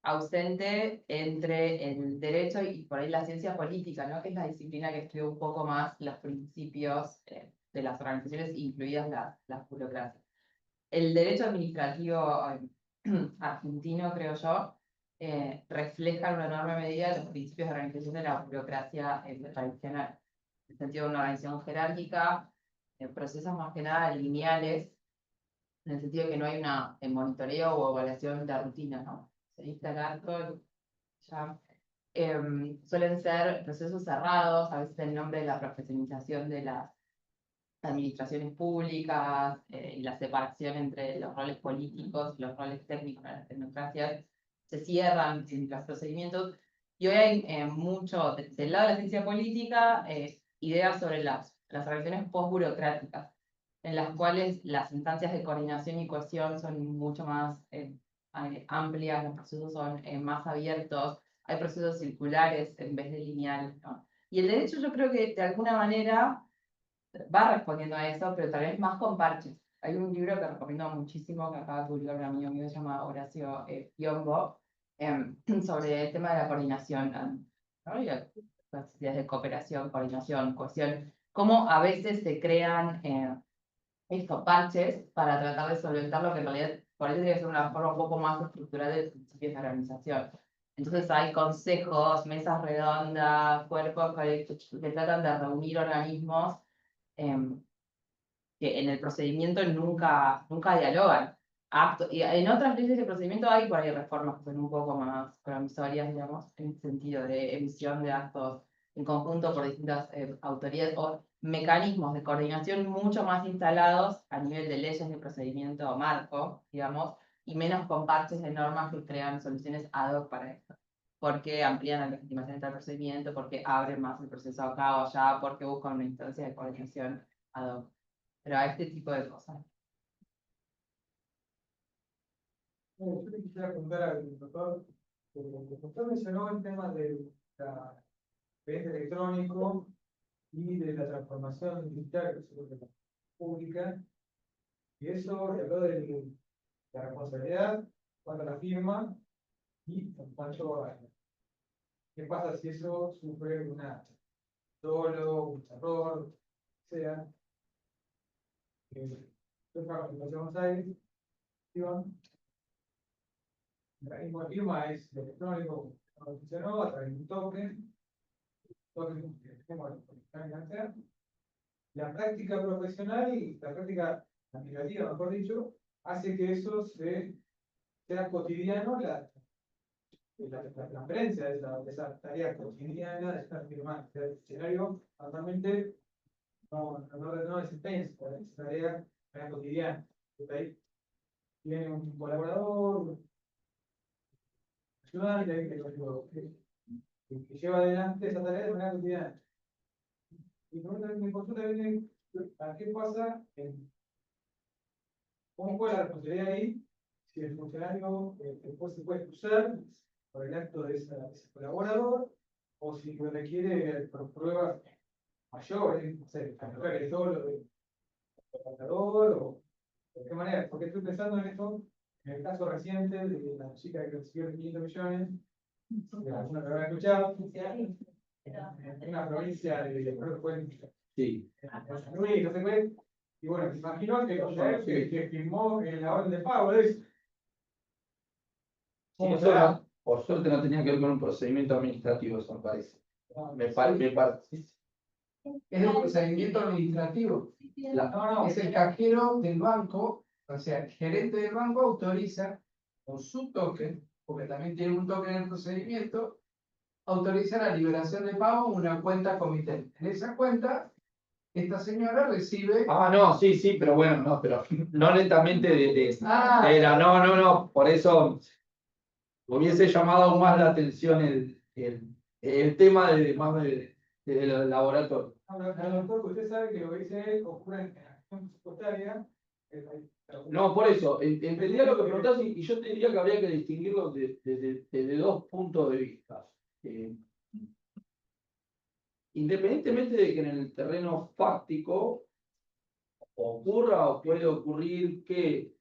Speaker 4: ausente entre el derecho y por ahí la ciencia política, ¿no?, que es la disciplina que estudia un poco más los principios de las organizaciones, incluidas las burocracias. El derecho administrativo argentino, creo yo, refleja en una enorme medida los principios de organización de la burocracia tradicional, en el sentido de una organización jerárquica, procesos más que nada lineales, en el sentido de que no hay una monitoreo o evaluación de rutina, ¿no? Se dicta el acto, ya. Suelen ser procesos cerrados, a veces en nombre de la profesionalización de las administraciones públicas y la separación entre los roles políticos y los roles técnicos de las tecnocracias, se cierran en los procedimientos. Y hoy hay mucho, del lado de la ciencia política, ideas sobre las organizaciones post-burocráticas, en las cuales las instancias de coordinación y cohesión son mucho más amplias, los procesos son más abiertos, hay procesos circulares en vez de lineales, ¿no? Y el derecho, yo creo que de alguna manera va respondiendo a eso, pero tal vez más con parches. Hay un libro que recomiendo muchísimo que acaba de publicar un amigo mío que se llama Horacio Piombo, sobre el tema de la coordinación, ¿no? Y las ideas de cooperación, coordinación, cohesión, cómo a veces se crean estos parches para tratar de solventar lo que en realidad por ahí debe ser una forma un poco más estructural de principios de organización. Entonces hay consejos, mesas redondas, cuerpos que tratan de reunir organismos que en el procedimiento nunca dialogan. Y en otras leyes de procedimiento hay por ahí reformas que son un poco más promisorias, digamos, en el sentido de emisión de actos en conjunto por distintas autoridades o mecanismos de coordinación mucho más instalados a nivel de leyes de procedimiento marco, digamos, y menos con parches de normas que crean soluciones ad hoc para esto. Porque amplían la legitimación del procedimiento, porque abren más el proceso acá o allá, porque buscan una instancia de coordinación ad hoc. Pero a este tipo de cosas.
Speaker 3: Yo le quisiera preguntar al doctor, el doctor mencionó el tema del expediente electrónico y de la transformación digital de la pública, y eso habló de la responsabilidad cuando la firma y en cuanto a qué pasa si eso sufre una dolo, un error, sea. Yo trabajo en Buenos Aires, Iván. El firma es electrónico, no funcionó a través de un token que tenemos que hacer. La práctica profesional y la práctica administrativa, mejor dicho, hace que eso sea cotidiano, la transferencia de esa tarea cotidiana de estar firmando. El escenario normalmente no desempeña esa tarea cotidiana. Ahí tiene un colaborador, ayudante, que lleva adelante esa tarea de manera cotidiana. Y mi consulta viene a qué pasa, cómo fue la responsabilidad ahí, si el funcionario después se puede cruzar por el acto de ese colaborador, o si requiere pruebas mayores, no sé, el solo del contador, o de qué manera, porque estoy pensando en esto, en el caso reciente de la chica que recibió 500 millones, de alguna que habrá escuchado, en una provincia de creo que fue en
Speaker 2: Sí.
Speaker 3: San Luis, no sé qué. Y bueno, me imagino que firmó la orden de pago de eso.
Speaker 2: Sí, eso no, por suerte no tenía que ver con un procedimiento administrativo, eso me parece. Me parece.
Speaker 3: Es el procedimiento administrativo. No, es el cajero del banco, o sea, el gerente del banco autoriza con su token, porque también tiene un token en el procedimiento, autoriza la liberación de pago en una cuenta comitente. En esa cuenta, esta señora recibe.
Speaker 2: Ah, no, sí, pero bueno, no, pero no netamente
Speaker 3: Ah,
Speaker 2: no, por eso hubiese llamado aún más la atención el tema de los laboratorios.
Speaker 3: doctor, usted sabe que lo que dice él ocurre en la gestión presupuestaria.
Speaker 2: No, por eso, entendía lo que preguntás y yo te diría que habría que distinguirlo desde dos puntos de vista. Independientemente de que en el terreno fáctico ocurra o puede ocurrir que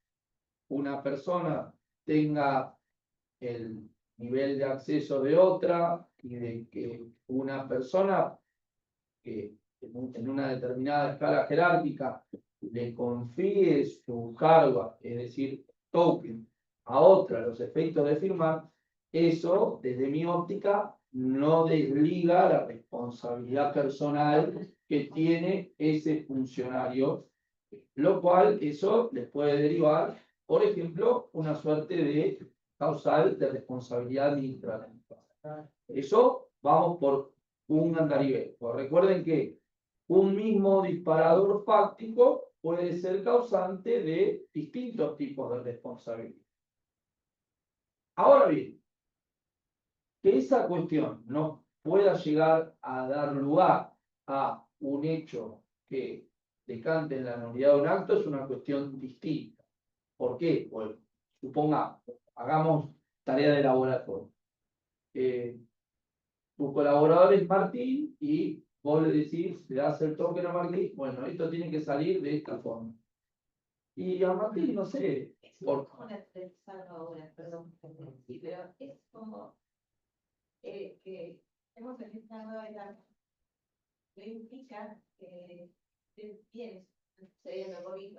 Speaker 2: una persona tenga el nivel de acceso de otra y de que una persona que en una determinada escala jerárquica le confíe su cargo, es decir, token, a otra a los efectos de firmar, eso, desde mi óptica, no desliga la responsabilidad personal que tiene ese funcionario, lo cual eso les puede derivar, por ejemplo, una suerte de causal de responsabilidad administrativa. Eso vamos por un andarivel. Pues recuerden que un mismo disparador fáctico puede ser causante de distintos tipos de responsabilidad. Ahora bien, que esa cuestión no pueda llegar a dar lugar a un hecho que decante en la nulidad de un acto es una cuestión distinta. ¿Por qué? Pues, supongamos, hagamos tarea de laboratorio. Tu colaborador es Martín y vos le decís, le das el token a Martín, bueno, esto tiene que salir de esta forma. Y a Martín, no sé, por,
Speaker 6: ¿Cómo expresarlo ahora? Perdón, sí, pero es como que hemos tenido una nueva etapa. No implica que tienes sucediendo COVID.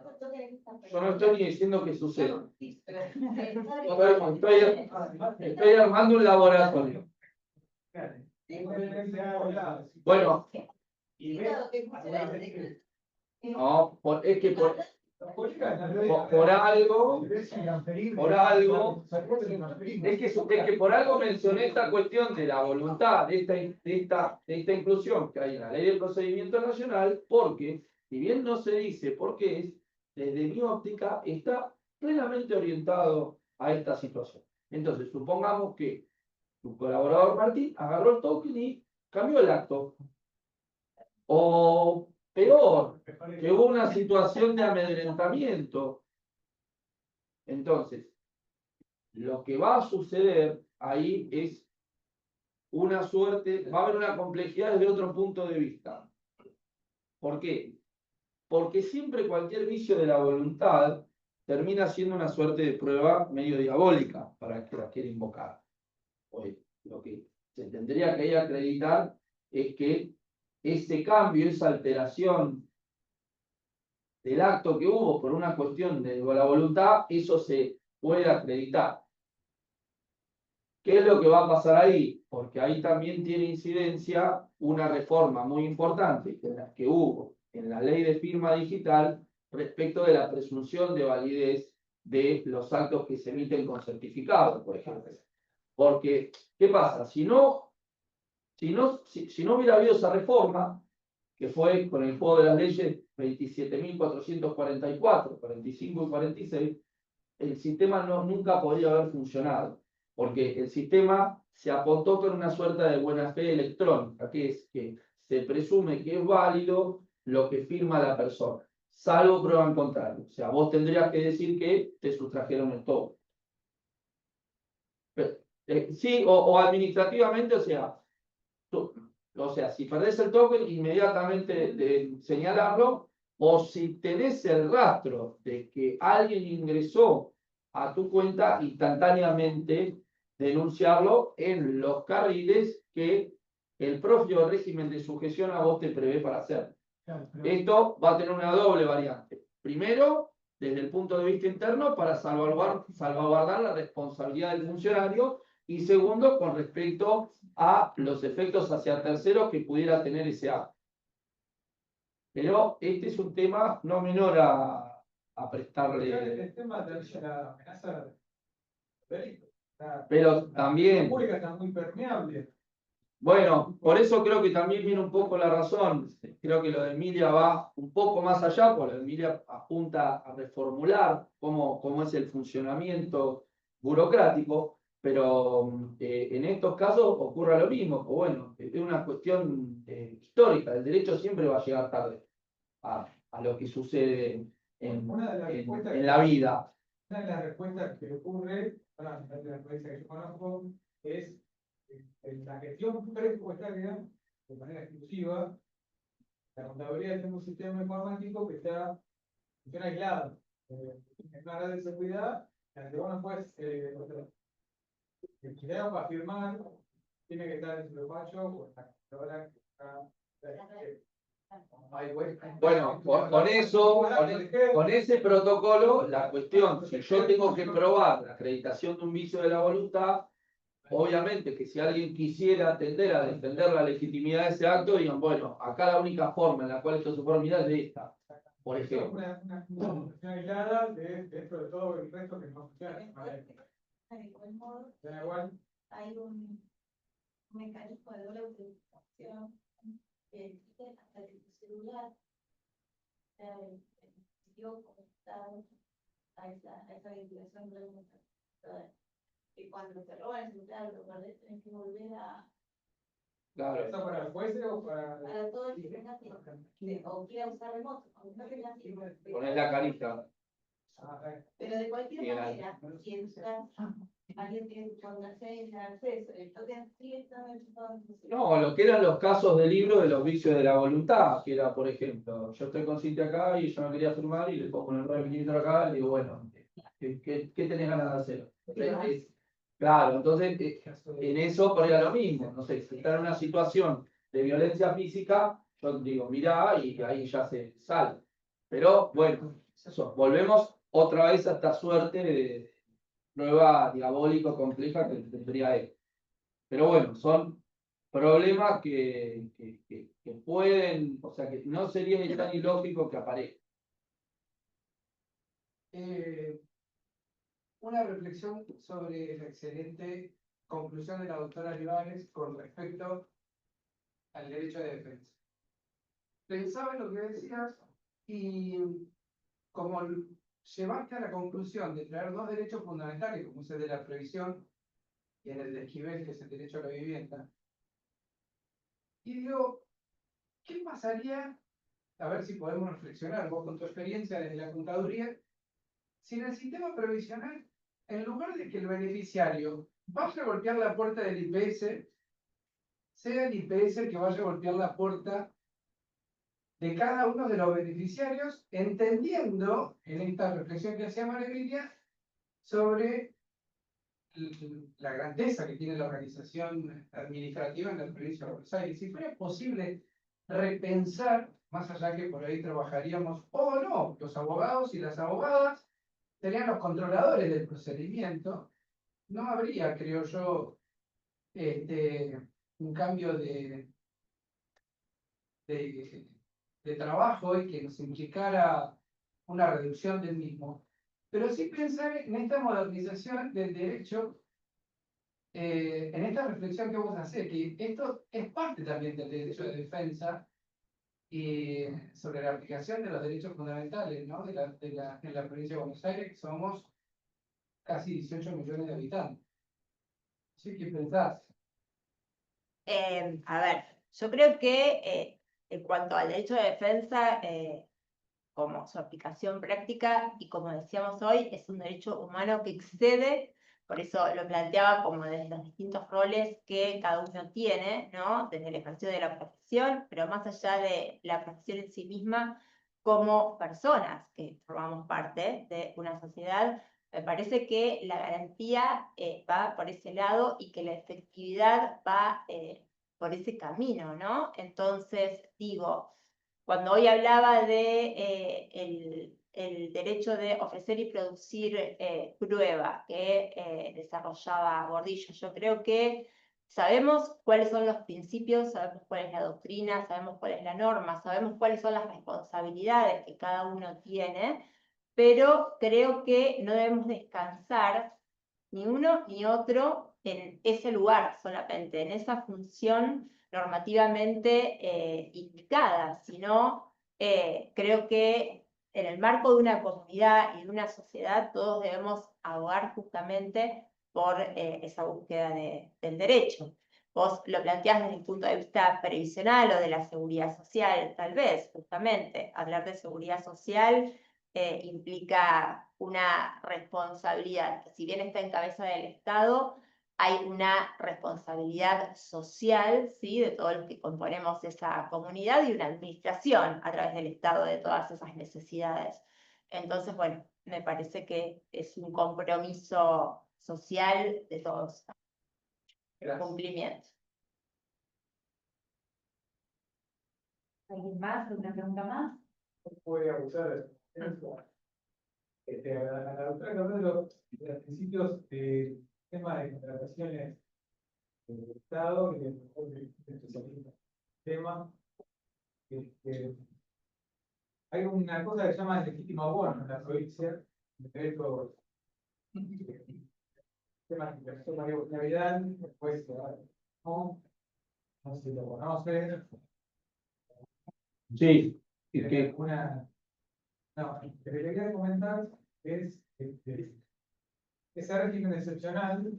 Speaker 2: yo no estoy ni diciendo que suceda.
Speaker 6: Sí, pero
Speaker 2: Estoy armando un laboratorio. Bueno, no, es que por algo, es que por algo mencioné esta cuestión de la voluntad, de esta inclusión que hay en la ley de procedimiento nacional, porque, si bien no se dice por qué es, desde mi óptica está plenamente orientado a esta situación. Entonces, supongamos que tu colaborador Martín agarró el token y cambió el acto. O peor, que hubo una situación de amedrentamiento. Entonces, lo que va a suceder ahí es una suerte, va a haber una complejidad desde otro punto de vista. ¿Por qué? Porque siempre cualquier vicio de la voluntad termina siendo una suerte de prueba medio diabólica para el que la quiere invocar. Pues, lo que se tendría que ahí acreditar es que ese cambio, esa alteración del acto que hubo por una cuestión de la voluntad, eso se puede acreditar. ¿Qué es lo que va a pasar ahí? Porque ahí también tiene incidencia una reforma muy importante que hubo en la ley de firma digital respecto de la presunción de validez de los actos que se emiten con certificado, por ejemplo. Porque, ¿qué pasa? Si no hubiera habido esa reforma, que fue con el juego de las leyes 27.444, 45 y 46, el sistema nunca podría haber funcionado, porque el sistema se apuntó con una suerte de buena fe electrónica, que es que se presume que es válido lo que firma la persona, salvo prueba en contrario. O sea, vos tendrías que decir que te sustrajeron el token. Sí, o administrativamente, o sea, si perdés el token, inmediatamente de señalarlo, o si tenés el rastro de que alguien ingresó a tu cuenta, instantáneamente denunciarlo en los carriles que el propio régimen de sujeción a vos te prevé para hacer. Esto va a tener una doble variante. Primero, desde el punto de vista interno, para salvaguardar la responsabilidad del funcionario, y segundo, con respecto a los efectos hacia terceros que pudiera tener ese acto. Pero este es un tema no menor a prestarle.
Speaker 3: El tema de la amenaza de delito.
Speaker 2: Pero también,
Speaker 3: La pública está muy permeable.
Speaker 2: bueno, por eso creo que también viene un poco la razón. Creo que lo de Emilia va un poco más allá, porque Emilia apunta a reformular cómo es el funcionamiento burocrático, pero en estos casos ocurre lo mismo. Bueno, es una cuestión histórica. El derecho siempre va a llegar tarde a lo que sucede en la vida.
Speaker 3: Una de las respuestas que ocurre, la respuesta que yo conozco, es la gestión presupuestaria de manera exclusiva. La contabilidad es un sistema informático que funciona aislado. En una red de seguridad, la que uno puede, el chileno para firmar tiene que estar en su despacho o en la computadora que está.
Speaker 2: Bueno, con ese protocolo, la cuestión, si yo tengo que probar la acreditación de un vicio de la voluntad, obviamente que si alguien quisiera atender a defender la legitimidad de ese acto, digan, bueno, acá la única forma en la cual esto se puede mirar es de esta, por ejemplo.
Speaker 3: Una función aislada dentro de todo el resto que no funciona.
Speaker 6: De igual modo,
Speaker 3: Da igual.
Speaker 6: hay un mecanismo de doble utilización que existe hasta que tu celular el dispositivo conectado a esa vinculación de la computadora. Y cuando te roban el celular, lo perdés, tenés que volver a.
Speaker 2: Claro.
Speaker 3: ¿Esto para el juez o para.?
Speaker 6: Para todo el que tenga o quiera usar remoto.
Speaker 2: Poner la carita.
Speaker 6: Pero de cualquier
Speaker 2: Bien.
Speaker 6: manera, si entras, alguien tiene tu contraseña, acceso, entonces sí están enchufados.
Speaker 2: No, lo que eran los casos de libro de los vicios de la voluntad, que era, por ejemplo, yo estoy con Cintia acá y yo no quería firmar y le pongo en el registro acá y le digo, bueno, ¿qué tenés ganas de hacer? Claro, entonces en eso por ahí era lo mismo, no sé, si está en una situación de violencia física, yo digo, mirá, y ahí ya se sale. Pero bueno, eso, volvemos otra vez a esta suerte de prueba diabólico compleja que tendría él. Pero bueno, son problemas que pueden, o sea, que no sería tan ilógico que aparezcan.
Speaker 7: Una reflexión sobre la excelente conclusión de la doctora Olivares con respecto al derecho de defensa. Pensaba en lo que decías y como llevaste a la conclusión de traer dos derechos fundamentales, como es el de la previsión y en el de Esquivel, que es el derecho a la vivienda, y digo, ¿qué pasaría? A ver si podemos reflexionar, vos con tu experiencia desde la contaduría, si en el sistema previsional, en lugar de que el beneficiario vaya a golpear la puerta del IPS, sea el IPS el que vaya a golpear la puerta de cada uno de los beneficiarios, entendiendo en esta reflexión que hacía María Emilia sobre la grandeza que tiene la organización administrativa en la provincia de Buenos Aires. Si fuera posible repensar, más allá que por ahí trabajaríamos, o no, los abogados y las abogadas serían los controladores del procedimiento, no habría, creo yo, un cambio de, de trabajo y que nos implicara una reducción del mismo. Pero sí pensar en esta modernización del derecho, en esta reflexión que vos hacés, que esto es parte también del derecho de defensa y sobre la aplicación de los derechos fundamentales, ¿no? En la provincia de Buenos Aires, que somos casi 18 millones de habitantes. ¿Sí? ¿Qué pensás?
Speaker 5: A ver, yo creo que en cuanto al derecho de defensa, como su aplicación práctica, y como decíamos hoy, es un derecho humano que excede, por eso lo planteaba como desde los distintos roles que cada uno tiene, ¿no? Desde el ejercicio de la profesión, pero más allá de la profesión en sí misma, como personas que formamos parte de una sociedad. Me parece que la garantía va por ese lado y que la efectividad va por ese camino, ¿no? Entonces, digo, cuando hoy hablaba de el derecho de ofrecer y producir prueba que desarrollaba Gordillo, yo creo que sabemos cuáles son los principios, sabemos cuál es la doctrina, sabemos cuál es la norma, sabemos cuáles son las responsabilidades que cada uno tiene, pero creo que no debemos descansar ni uno ni otro en ese lugar solamente, en esa función normativamente indicada, sino creo que en el marco de una comunidad y de una sociedad todos debemos abogar justamente por esa búsqueda del derecho. Vos lo planteás desde el punto de vista previsional o de la seguridad social, tal vez, justamente. Hablar de seguridad social implica una responsabilidad que, si bien está en cabeza del Estado, hay una responsabilidad social, ¿sí? De todos los que componemos esa comunidad, y una administración a través del Estado de todas esas necesidades. Entonces, bueno, me parece que es un compromiso social de todos. El cumplimiento.
Speaker 1: ¿Alguien más? ¿Alguna pregunta más?
Speaker 3: Puede abusar a la doctora Carrero de los principios del tema de contrataciones del Estado y del especialismo. Tema hay una cosa que se llama legítimo abono en la provincia, de hecho, temas de inversión Navidad, después, no sé si lo conoces.
Speaker 2: Sí, y que
Speaker 3: Una, no, lo que quería comentar es ese régimen excepcional,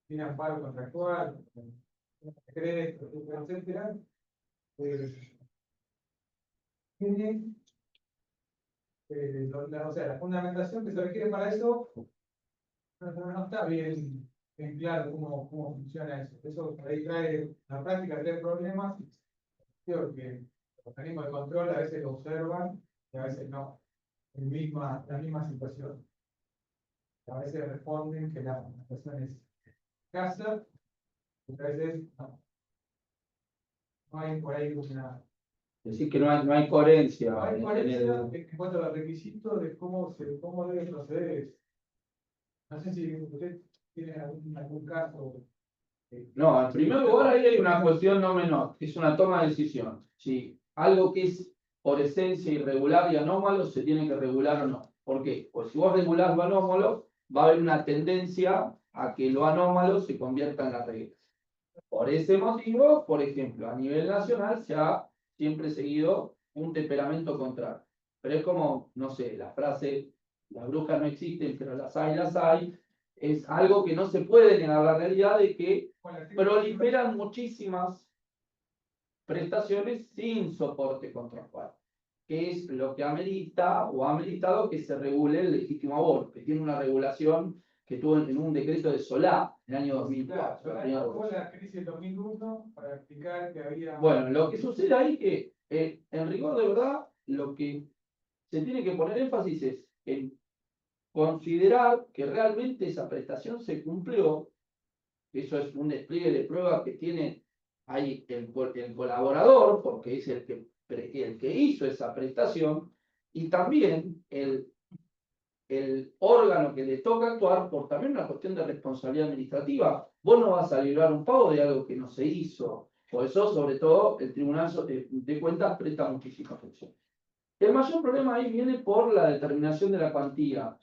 Speaker 3: tiene amparo contractual, decreto, etcétera, tiene o sea, la fundamentación que se requiere para eso no está bien claro cómo funciona eso. Eso por ahí la práctica trae problemas. Creo que los organismos de control a veces lo observan y a veces no. La misma situación. A veces responden que la fundamentación es escasa, y a veces no hay por ahí una.
Speaker 2: Es decir, que no hay coherencia.
Speaker 3: No hay
Speaker 2: en
Speaker 3: coherencia
Speaker 2: el-
Speaker 3: en cuanto a los requisitos de cómo debe proceder eso. No sé si usted tiene algún caso.
Speaker 2: No, en primer lugar, ahí hay una cuestión no menor, que es una toma de decisión. Si algo que es por esencia irregular y anómalo, se tiene que regular o no. ¿Por qué? Pues si vos regulás lo anómalo, va a haber una tendencia a que lo anómalo se convierta en la regla. Por ese motivo, por ejemplo, a nivel nacional se ha siempre seguido un temperamento contrario. Pero es como, no sé, la frase, las brujas no existen, pero las hay, es algo que no se puede negar la realidad de que proliferan muchísimas prestaciones sin soporte contractual, que es lo que amerita o ha ameritado que se regule el legítimo aborto, que tiene una regulación que tuvo en un decreto de Solá en el año 2004.
Speaker 3: Hubo la crisis del 2001 para explicar que había.
Speaker 2: Bueno, lo que sucede ahí que, en rigor de verdad, lo que se tiene que poner énfasis es en considerar que realmente esa prestación se cumplió. Eso es un despliegue de pruebas que tiene ahí el colaborador, porque es el que hizo esa prestación, y también el órgano que le toca actuar por también una cuestión de responsabilidad administrativa. Vos no vas a librar un pago de algo que no se hizo. Por eso, sobre todo, el Tribunal de Cuentas presta muchísima atención. El mayor problema ahí viene por la determinación de la cuantía.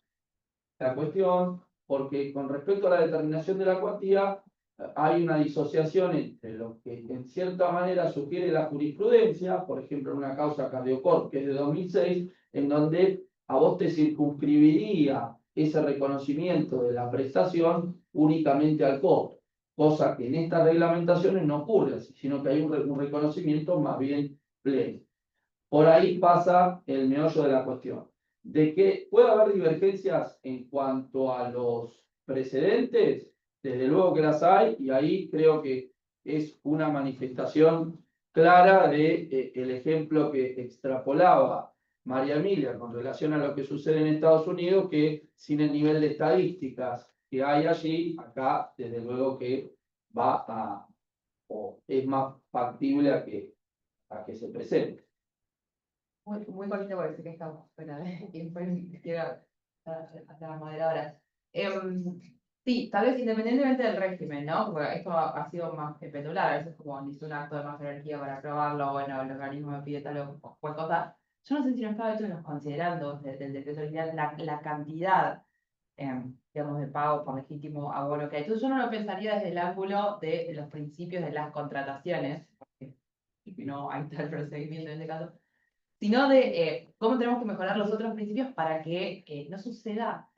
Speaker 2: La cuestión, porque con respecto a la determinación de la cuantía, hay una disociación entre lo que en cierta manera sugiere la jurisprudencia, por ejemplo, en una causa Cardiocorp que es de 2006, en donde a vos te circunscribiría ese reconocimiento de la prestación únicamente al cobro, cosa que en estas reglamentaciones no ocurre así, sino que hay un reconocimiento más bien pleno. Por ahí pasa el meollo de la cuestión, de que puede haber divergencias en cuanto a los precedentes, desde luego que las hay, y ahí creo que es una manifestación clara de el ejemplo que extrapolaba María Emilia con relación a lo que sucede en Estados Unidos, que sin el nivel de estadísticas que hay allí, acá desde luego que va a, o es más factible a que se presente.
Speaker 4: Muy cortito porque sé que estamos fuera de tiempo y quiero a la moderadora. Sí, tal vez independientemente del régimen, ¿no? Porque esto ha sido más pendular, a veces como necesito un acto de más energía para aprobarlo, bueno, el organismo me pide tal o cual cosa. Yo no sé si no estaba hecho en los considerandos del decreto lineal la cantidad, digamos, de pago por legítimo abono que hay. Entonces yo no lo pensaría desde el ángulo de los principios de las contrataciones, porque no hay tal procedimiento en este caso, sino de cómo tenemos que mejorar los otros principios para que no suceda